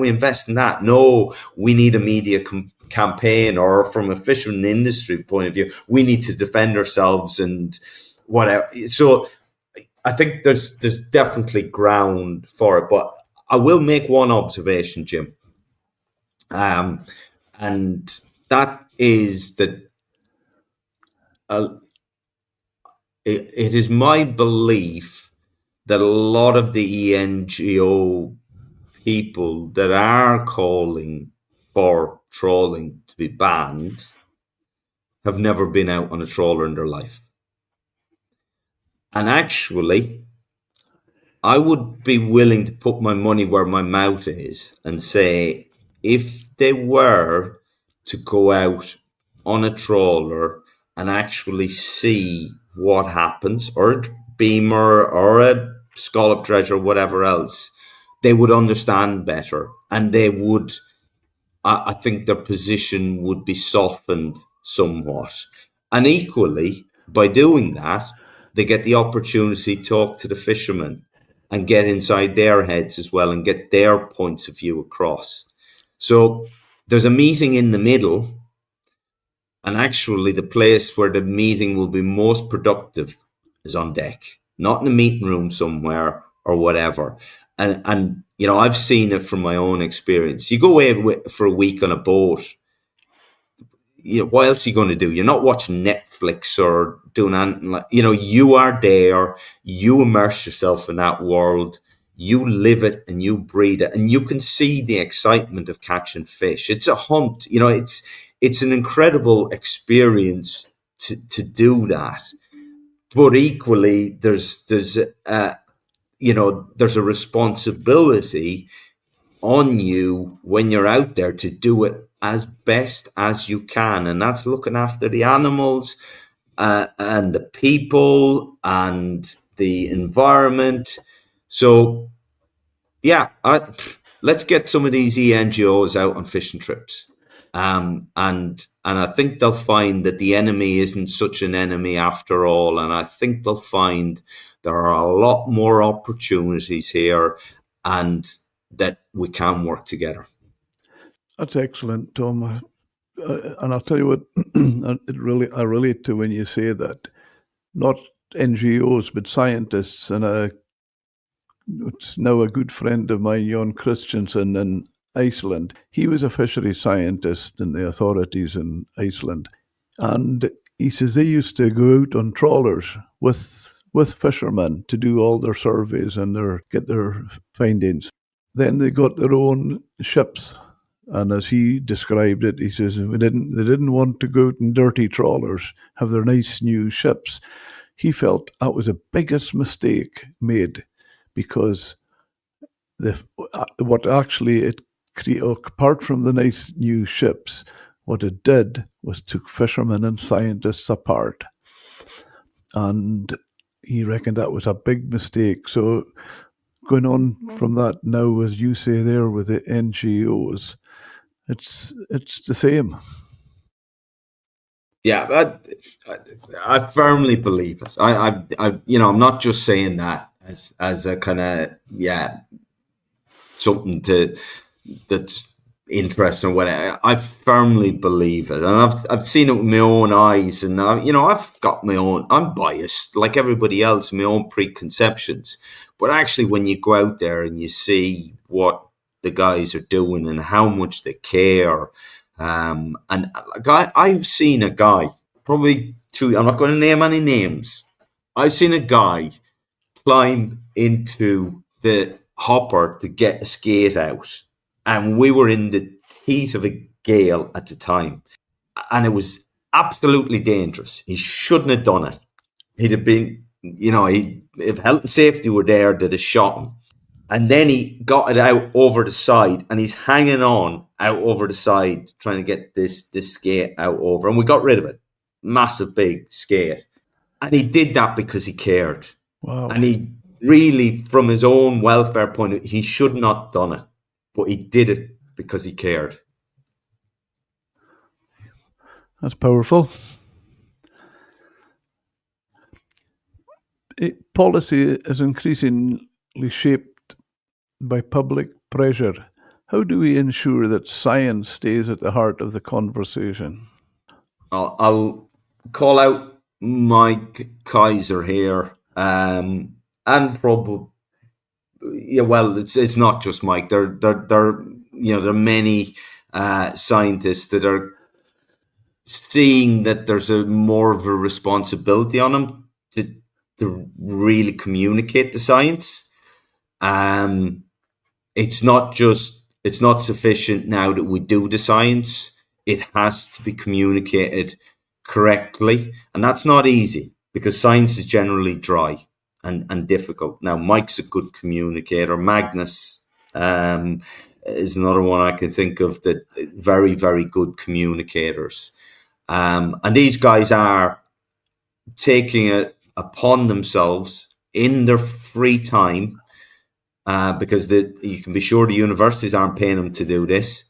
invest in that? No, we need a media campaign, or from a fisherman industry point of view, we need to defend ourselves and whatever. So I think there's definitely ground for it. But I will make one observation, Jim. And that is that it is my belief that a lot of the NGO people that are calling for trawling to be banned have never been out on a trawler in their life. And actually, I would be willing to put my money where my mouth is and say, if they were to go out on a trawler and actually see what happens, or a beamer or a scallop dredge or whatever else, they would understand better, and they would, I think their position would be softened somewhat. And equally, by doing that, they get the opportunity to talk to the fishermen and get inside their heads as well and get their points of view across. So there's a meeting in the middle, and actually the place where the meeting will be most productive is on deck, not in a meeting room somewhere or whatever. And I've seen it from my own experience. You go away for a week on a boat, what else are you going to do? You're not watching Netflix or doing anything like, you are there, you immerse yourself in that world, you live it and you breathe it, and you can see the excitement of catching fish. It's a hunt, it's an incredible experience to do that. But equally, there's a responsibility on you when you're out there to do it as best as you can, and that's looking after the animals and the people and the environment. So let's get some of these NGOs out on fishing trips, and I think they'll find that the enemy isn't such an enemy after all, and I think they'll find there are a lot more opportunities here, and that we can work together. That's excellent, Tom. And I'll tell you what, I relate to when you say that. Not NGOs, but scientists. And it's now a good friend of mine, Jon Christensen in Iceland. He was a fisheries scientist in the authorities in Iceland. And he says they used to go out on trawlers with fishermen to do all their surveys and get their findings. Then they got their own ships. And as he described it, he says they didn't want to go out in dirty trawlers, have their nice new ships. He felt that was the biggest mistake made, because what actually it created, apart from the nice new ships, what it did was took fishermen and scientists apart. And he reckoned that was a big mistake. So going on from that now, as you say there with the NGOs, it's the same. Yeah, I firmly believe it. I'm not just saying that as a kind of something that's interesting or whatever. I firmly believe it, and I've seen it with my own eyes, and I've got my own. I'm biased like everybody else, my own preconceptions. But actually, when you go out there and you see what the guys are doing and how much they care, and I've seen a guy, probably two. I'm not going to name any names. I've seen a guy climb into the hopper to get a skate out, and we were in the teeth of a gale at the time, and it was absolutely dangerous. He shouldn't have done it. He'd have been, if health and safety were there, they'd have shot him. And then he got it out over the side, and he's hanging on out over the side, trying to get this skate out over. And we got rid of it. Massive, big skate. And he did that because he cared. Wow. And he really, from his own welfare point of view, he should not have done it. But he did it because he cared. That's powerful. Policy is increasingly shaped by public pressure. How do we ensure that science stays at the heart of the conversation? I'll call out Mike Kaiser here, and probably, yeah. Well, it's not just Mike. There are many scientists that are seeing that there's more of a responsibility on them to really communicate the science. It's not sufficient now that we do the science. It has to be communicated correctly. And that's not easy because science is generally dry and difficult. Now, Mike's a good communicator. Magnus is another one I can think of that very, very good communicators. And these guys are taking it upon themselves in their free time, because you can be sure the universities aren't paying them to do this,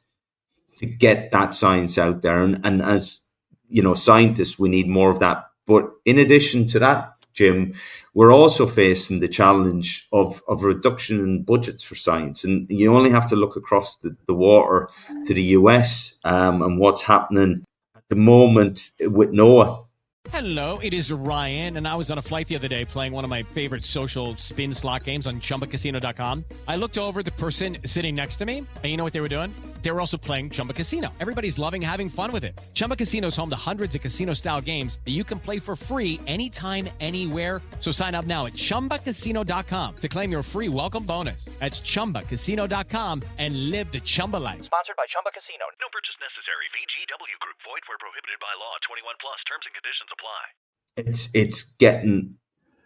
to get that science out there. And as you know, scientists, we need more of that. But in addition to that, Jim, we're also facing the challenge of reduction in budgets for science. And you only have to look across the water to the US and what's happening at the moment with NOAA. Hello, it is Ryan, and I was on a flight the other day playing one of my favorite social spin slot games on ChumbaCasino.com. I looked over at the person sitting next to me, and you know what they were doing? They were also playing Chumba Casino. Everybody's loving having fun with it. Chumba Casino is home to hundreds of casino-style games that you can play for free anytime, anywhere. So sign up now at ChumbaCasino.com to claim your free welcome bonus. That's ChumbaCasino.com and live the Chumba life. Sponsored by Chumba Casino. No purchase necessary. VGW Group. Void where prohibited by law. 21 plus. Terms and conditions apply.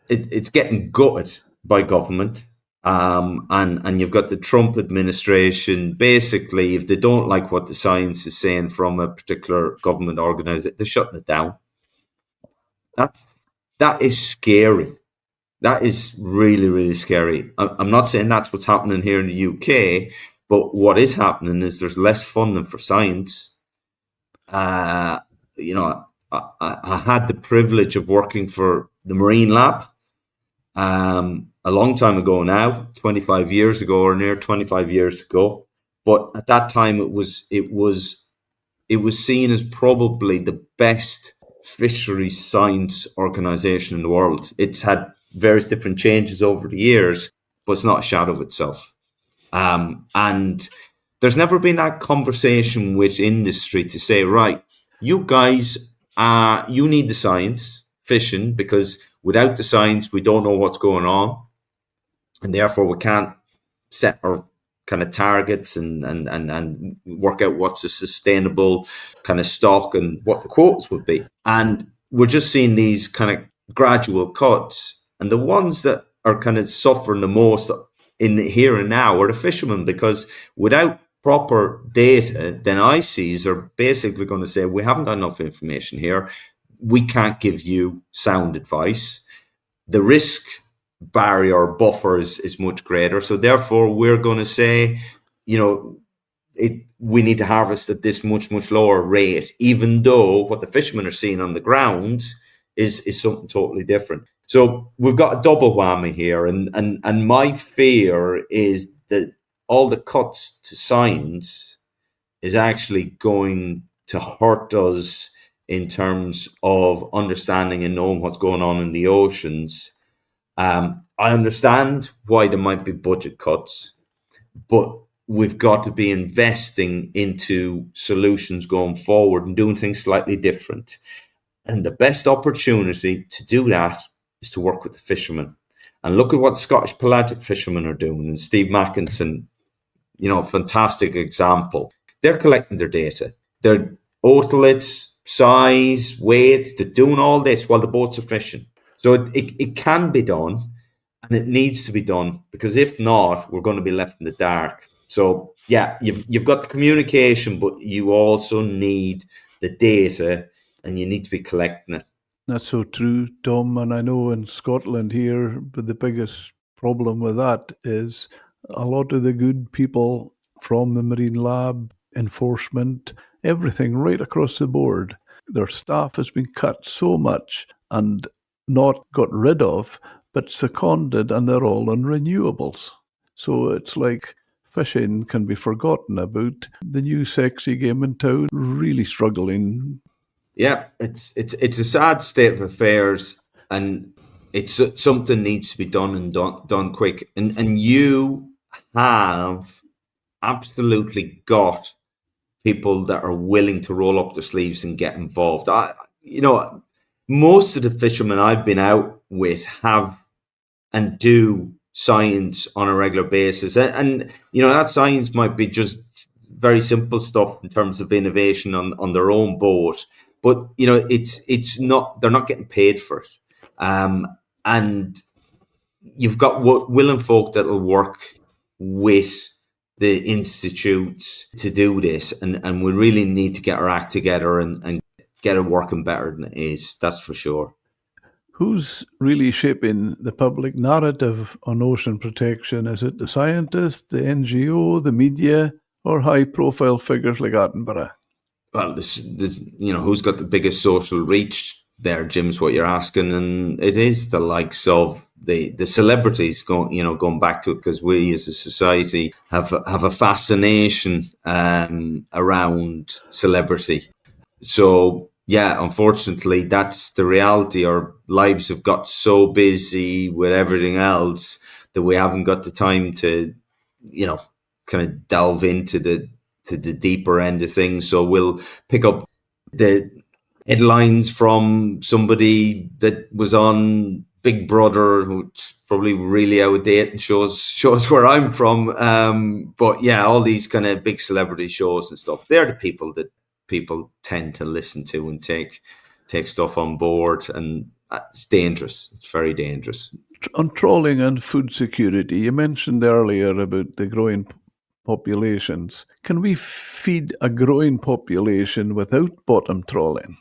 It's getting gutted by government, and you've got the Trump administration. Basically, if they don't like what the science is saying from a particular government organization, they're shutting it down. That is scary. That is really, really scary. I'm not saying that's what's happening here in the UK, but what is happening is there's less funding for science. I had the privilege of working for the Marine Lab a long time ago now, 25 years ago or near 25 years ago. But at that time, it was seen as probably the best fisheries science organization in the world. It's had various different changes over the years, but it's not a shadow of itself. And there's never been that conversation with industry to say, right, you guys, you need the science, fishing, because without the science, we don't know what's going on. And therefore, we can't set our kind of targets and work out what's a sustainable kind of stock and what the quotas would be. And we're just seeing these kind of gradual cuts. And the ones that are kind of suffering the most in here and now are the fishermen, because without proper data, then ICs are basically going to say, we haven't got enough information here. We can't give you sound advice. The risk barrier or buffer is much greater. So therefore, we're going to say, we need to harvest at this much, much lower rate, even though what the fishermen are seeing on the ground is something totally different. So we've got a double whammy here. And my fear is that all the cuts to science is actually going to hurt us in terms of understanding and knowing what's going on in the oceans. I understand why there might be budget cuts, but we've got to be investing into solutions going forward and doing things slightly different. And the best opportunity to do that is to work with the fishermen. And look at what Scottish pelagic fishermen are doing. And Steve Mackinson, fantastic example. They're collecting their data. They're otoliths, size, weight. They're doing all this while the boats are fishing. So it can be done. And it needs to be done, because if not, we're going to be left in the dark. So yeah, you've got the communication, but you also need the data, and you need to be collecting it. That's so true, Tom. And I know in Scotland here, but the biggest problem with that is a lot of the good people from the Marine Lab, enforcement, everything right across the board, their staff has been cut so much and not got rid of, but seconded, and they're all on renewables. So it's like fishing can be forgotten about. The new sexy game in town really struggling. Yeah, it's a sad state of affairs, and it's something needs to be done, and done quick. And you have absolutely got people that are willing to roll up their sleeves and get involved. Most of the fishermen I've been out with have and do science on a regular basis, and that science might be just very simple stuff in terms of innovation on their own boat, but it's not, they're not getting paid for it, and you've got willing folk that'll work with the institutes to do this, and we really need to get our act together and get it working better than it is. That's for sure. Who's really shaping the public narrative on ocean protection? Is it the scientists, the NGO, the media, or high-profile figures like Attenborough? Well, this who's got the biggest social reach there, Jim, is what you're asking, and it is the likes of the celebrities going back to it, because we as a society have a fascination around celebrity. So yeah, unfortunately, that's the reality. Our lives have got so busy with everything else that we haven't got the time to, kind of delve into the deeper end of things. So we'll pick up the headlines from somebody that was on Big Brother, who's probably really out of date and shows where I'm from. But yeah, all these kind of big celebrity shows and stuff, they're the people that people tend to listen to and take stuff on board, and it's dangerous. It's very dangerous. On trawling and food security, you mentioned earlier about the growing populations. Can we feed a growing population without bottom trawling?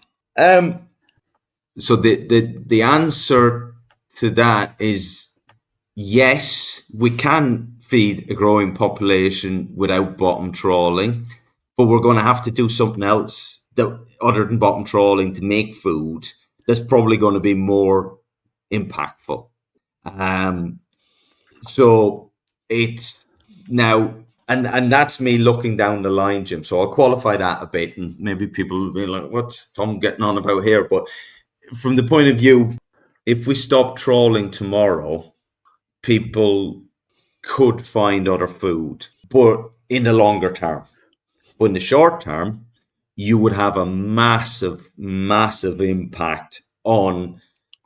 So the answer to that is yes, we can feed a growing population without bottom trawling, but we're going to have to do something else other than bottom trawling to make food that's probably going to be more impactful. So it's now, and that's me looking down the line, Jim. So I'll qualify that a bit, and maybe people will be like, what's Tom getting on about here? But from the point of view, if we stop trawling tomorrow, people could find other food, but in the longer term. But in the short term, you would have a massive, massive impact on,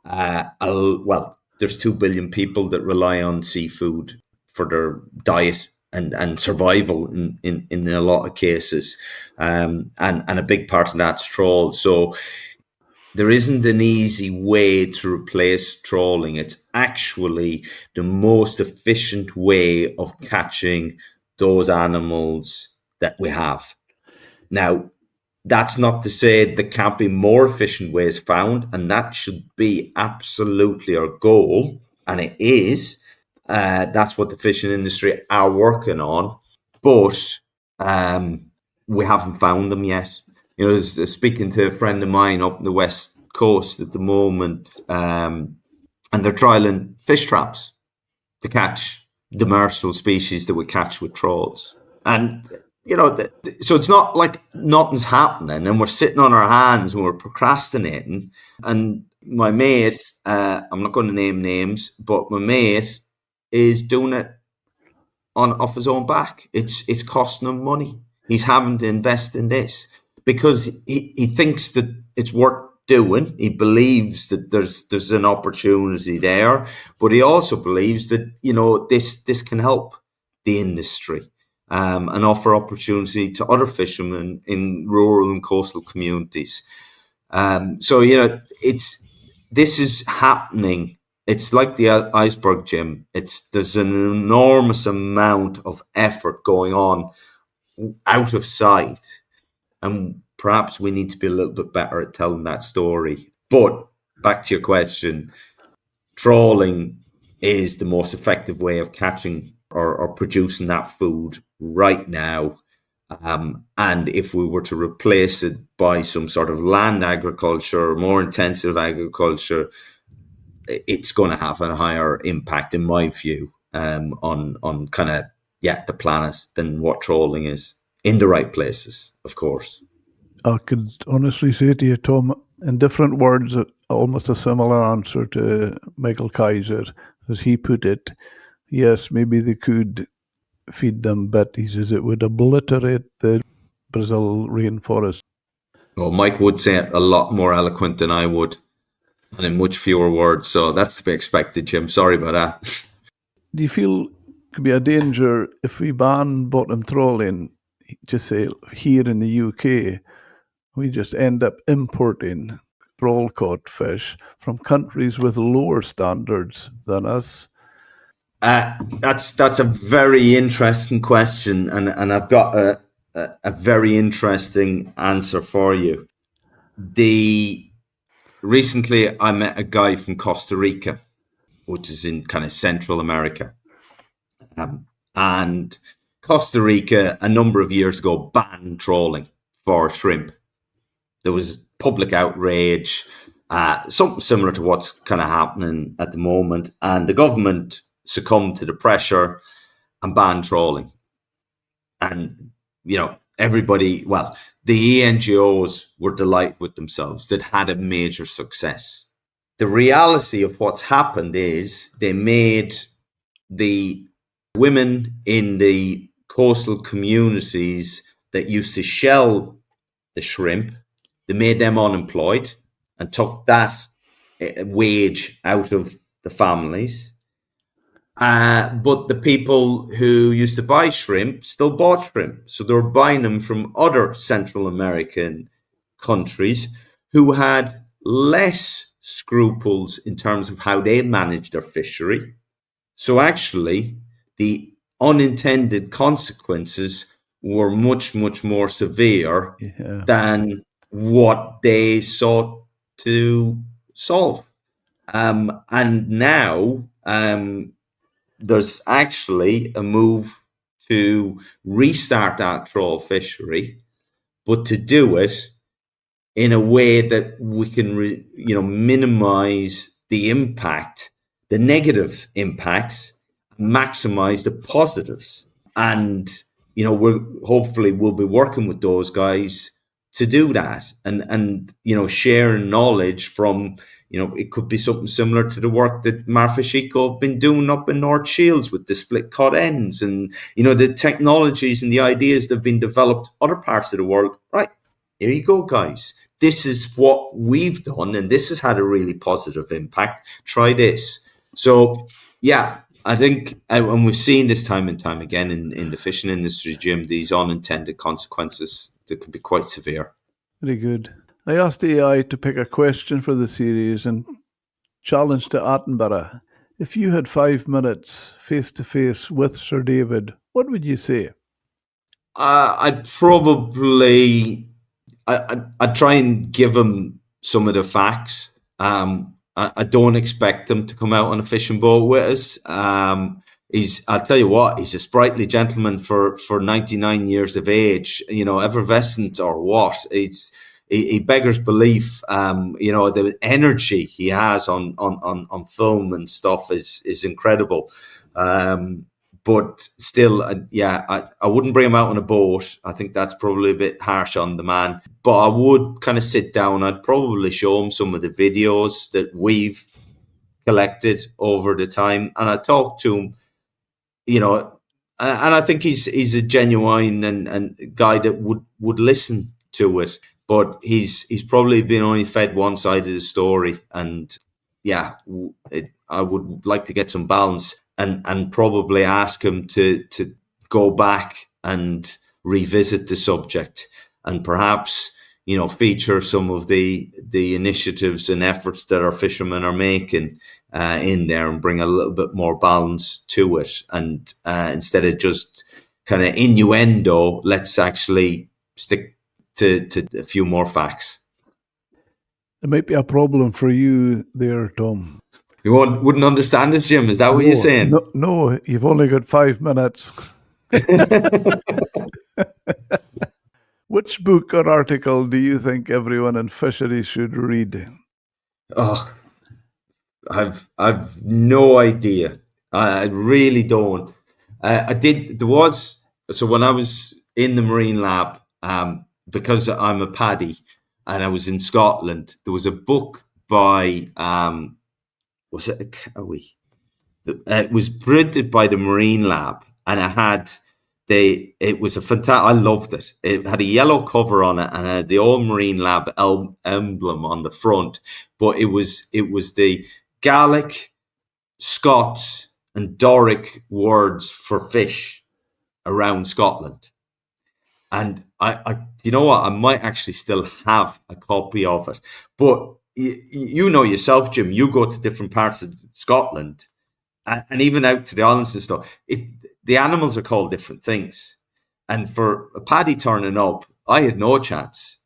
there's 2 billion people that rely on seafood for their diet and survival in a lot of cases. And a big part of that's trawl. So there isn't an easy way to replace trawling. It's actually the most efficient way of catching those animals that we have. Now, that's not to say there can't be more efficient ways found, and that should be absolutely our goal, and it is. That's what the fishing industry are working on, but we haven't found them yet. Speaking to a friend of mine up the west coast at the moment, and they're trialling fish traps to catch demersal species that we catch with trawls. And so it's not like nothing's happening and we're sitting on our hands and we're procrastinating. And my mate, I'm not going to name names, but my mate is doing it off his own back. It's costing him money. He's having to invest in this because he thinks that it's worth doing. He believes that there's an opportunity there, but he also believes that this can help the industry. And offer opportunity to other fishermen in rural and coastal communities. So this is happening it's like the iceberg, Jim. There's an enormous amount of effort going on out of sight, and perhaps we need to be a little bit better at telling that story. But back to your question, trawling is the most effective way of catching or producing that food right now. And if we were to replace it by some sort of land agriculture, more intensive agriculture, it's going to have a higher impact, in my view, on kind of the planet than what trawling is, in the right places, of course. I could honestly say to you, Tom, in different words, almost a similar answer to Michael Kaiser, as he put it. Yes, maybe they could feed them, but he says it would obliterate the Brazil rainforest. Well, Mike would say it a lot more eloquent than I would, and in much fewer words, so that's to be expected, Jim. Sorry about that. Do you feel it could be a danger if we ban bottom trawling, just say here in the UK, we just end up importing trawl-caught fish from countries with lower standards than us? That's a very interesting question, and I've got a very interesting answer for you. Recently, I met a guy from Costa Rica, which is in kind of Central America, and Costa Rica a number of years ago banned trawling for shrimp. There was public outrage, something similar to what's kind of happening at the moment, and the government succumbed to the pressure and banned trawling. And, everybody, the NGOs were delighted with themselves. They'd had a major success. The reality of what's happened is they made the women in the coastal communities that used to shell the shrimp, they made them unemployed and took that wage out of the families. But the people who used to buy shrimp still bought shrimp. So they were buying them from other Central American countries who had less scruples in terms of how they managed their fishery. So actually, the unintended consequences were much, much more severe than what they sought to solve. And now there's actually a move to restart that trawl fishery, but to do it in a way that we can minimize the impact, the negative impacts, maximize the positives. And we'll be working with those guys to do that, and sharing knowledge from, it could be something similar to the work that Marfish Eco have been doing up in North Shields with the split cut ends, and the technologies and the ideas that have been developed other parts of the world. Right, here you go, guys. This is what we've done, and this has had a really positive impact. Try this. So, yeah, I think, and we've seen this time and time again in the fishing industry, Jim, these unintended consequences that can be quite severe. Very good. I asked AI to pick a question for the series and challenge to Attenborough. If you had 5 minutes face-to-face with Sir David, what would you say? I'd probably... I'd try and give him some of the facts. I don't expect him to come out on a fishing boat with us. I'll tell you what, he's a sprightly gentleman for 99 years of age, effervescent or what. He beggars belief. The energy he has on film and stuff is incredible. But still, I wouldn't bring him out on a boat. I think that's probably a bit harsh on the man. But I would kind of sit down. I'd probably show him some of the videos that we've collected over the time. And I talk to him, and I think he's a genuine and guy that would listen to it. But he's probably been only fed one side of the story. And I would like to get some balance. And probably ask him to go back and revisit the subject, and perhaps feature some of the initiatives and efforts that our fishermen are making in there and bring a little bit more balance to it. And instead of just kind of innuendo, let's actually stick to a few more facts. There might be a problem for you there, Tom. You wouldn't understand this, Jim? Is that what you're saying? No, you've only got 5 minutes. Which book or article do you think everyone in fisheries should read? Oh, I've no idea. I really don't. So when I was in the Marine Lab, because I'm a paddy and I was in Scotland, there was a book by, was it a Cowie? It was printed by the Marine Lab, and it was a fantastic, I loved it. It had a yellow cover on it and had the old Marine Lab emblem on the front, but it was the Gaelic, Scots and Doric words for fish around Scotland. And I you know what, I might actually still have a copy of it. But you know yourself, Jim, you go to different parts of Scotland and even out to the islands and stuff, the animals are called different things. And for a paddy turning up, I had no chance.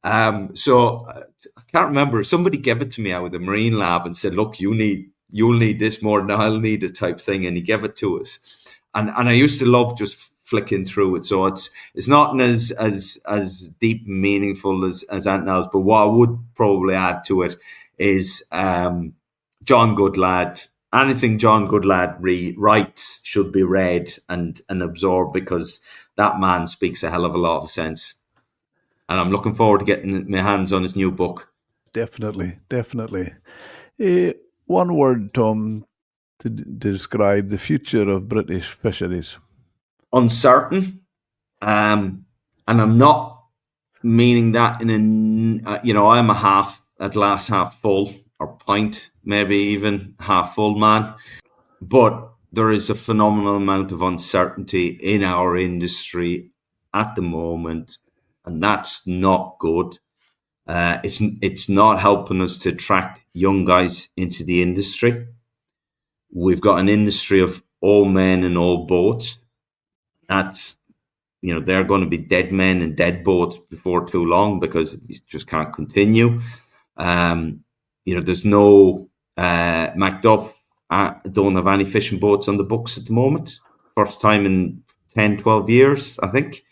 So I can't remember. Somebody gave it to me out of the Marine Lab and said, look, you'll need this more than I'll need it type thing. And he gave it to us. And I used to love just flicking through it. So it's not as deep and meaningful as anything else. But what I would probably add to it is John Goodlad. Anything John Goodlad writes should be read and absorbed, because that man speaks a hell of a lot of sense. And I'm looking forward to getting my hands on his new book. Definitely. One word, Tom, to describe the future of British fisheries. Uncertain. And I'm not meaning that I'm a glass half full or pint, maybe even half full man. But there is a phenomenal amount of uncertainty in our industry at the moment, and that's not good. It's not helping us to attract young guys into the industry. We've got an industry of all men and all boats. That's, they're going to be dead men and dead boats before too long, because it just can't continue. There's no MacDuff don't have any fishing boats on the books at the moment. First time in 10, 12 years, I think.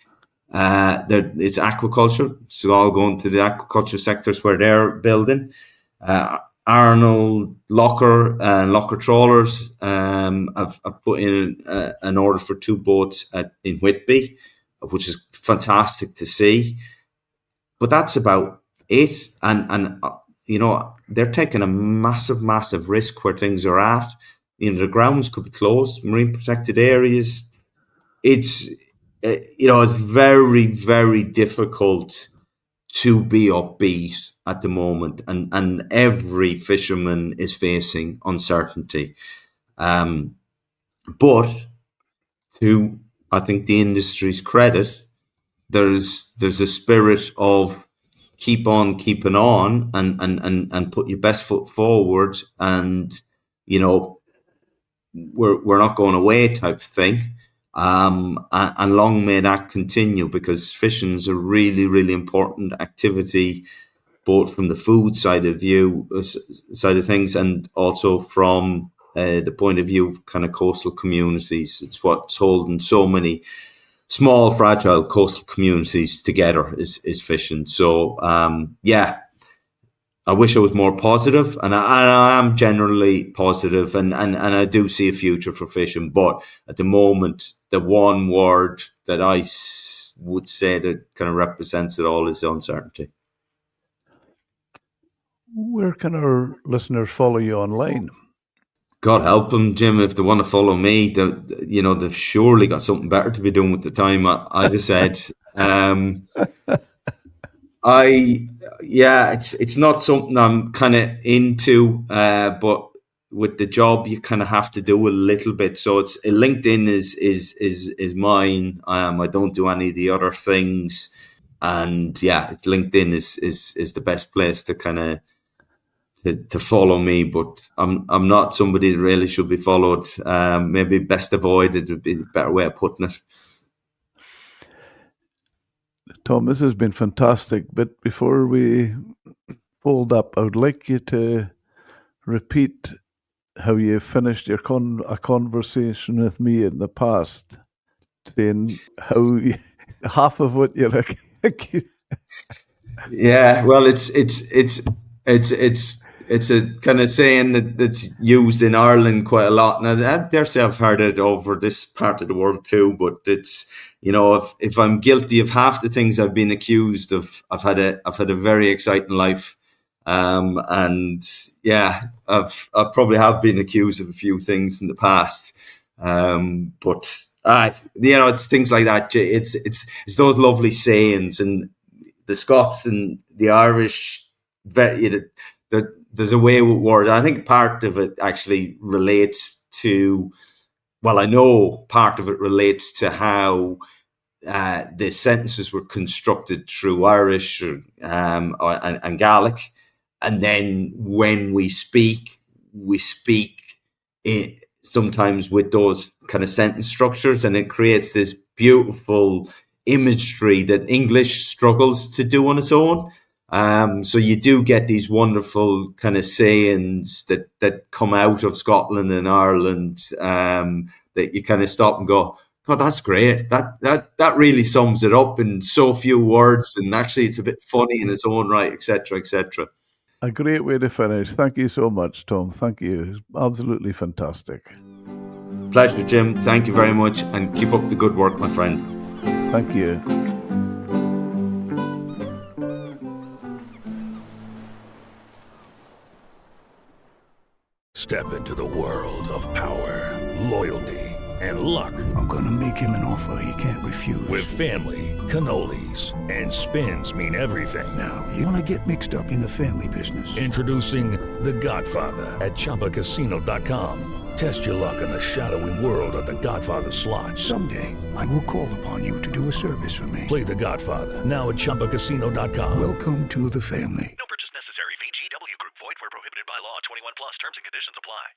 It's aquaculture, so all going to the aquaculture sectors where they're building. Arnold Locker and Locker Trawlers have put in an order for 2 boats in Whitby, which is fantastic to see. But that's about it. And they're taking a massive risk where things are at. The grounds could be closed, marine protected areas. It's very, very difficult to be upbeat at the moment, and every fisherman is facing uncertainty. But to, I think, the industry's credit, there's a spirit of keep on keeping on and put your best foot forward, and we're not going away type of thing. And long may that continue, because fishing is a really, really important activity, both from the food side of things, and also from the point of view of kind of coastal communities. It's what's holding so many small, fragile coastal communities together is fishing. So, I wish I was more positive, and I am generally positive, and I do see a future for fishing. But at the moment, the one word that I would say that kind of represents it all is uncertainty. Where can our listeners follow you online? God help them, Jim, if they want to follow me. They've surely got something better to be doing with the time. I just said. It's not something I'm kind of into, but with the job you kind of have to do a little bit. So it's LinkedIn is mine. I don't do any of the other things, and LinkedIn is the best place to kind of to follow me, but I'm not somebody that really should be followed. Maybe best avoided would be the better way of putting it. Tom, this has been fantastic, but before we fold up, I would like you to repeat how you finished your a conversation with me in the past, saying how half of what you're accused. Yeah, well, it's a kind of saying that's used in Ireland quite a lot. Now, I dare say I've heard it over this part of the world too. But it's, if I'm guilty of half the things I've been accused of, I've had a very exciting life, and yeah, I've probably have been accused of a few things in the past, but it's things like that. It's those lovely sayings, and the Scots and the Irish, there's a way with words. I think part of it actually relates to, well, I know part of it relates to how the sentences were constructed through Irish and Gaelic. And then when we speak sometimes with those kind of sentence structures, and it creates this beautiful imagery that English struggles to do on its own. So you do get these wonderful kind of sayings that come out of Scotland and Ireland, that you kind of stop and go, God, that's great. That really sums it up in so few words, and actually it's a bit funny in its own right, etc., etc. A great way to finish. Thank you so much, Tom. Thank you. Absolutely fantastic. Pleasure, Jim. Thank you very much, and keep up the good work, my friend. Thank you. Step into the world of power, loyalty, and luck. I'm gonna make him an offer he can't refuse. With family, cannolis, and spins mean everything. Now, you wanna get mixed up in the family business. Introducing The Godfather at ChumbaCasino.com. Test your luck in the shadowy world of The Godfather slot. Someday, I will call upon you to do a service for me. Play The Godfather now at ChumbaCasino.com. Welcome to the family. No purchase necessary. VGW Group. Void where prohibited by law. 21 plus. Terms and conditions apply.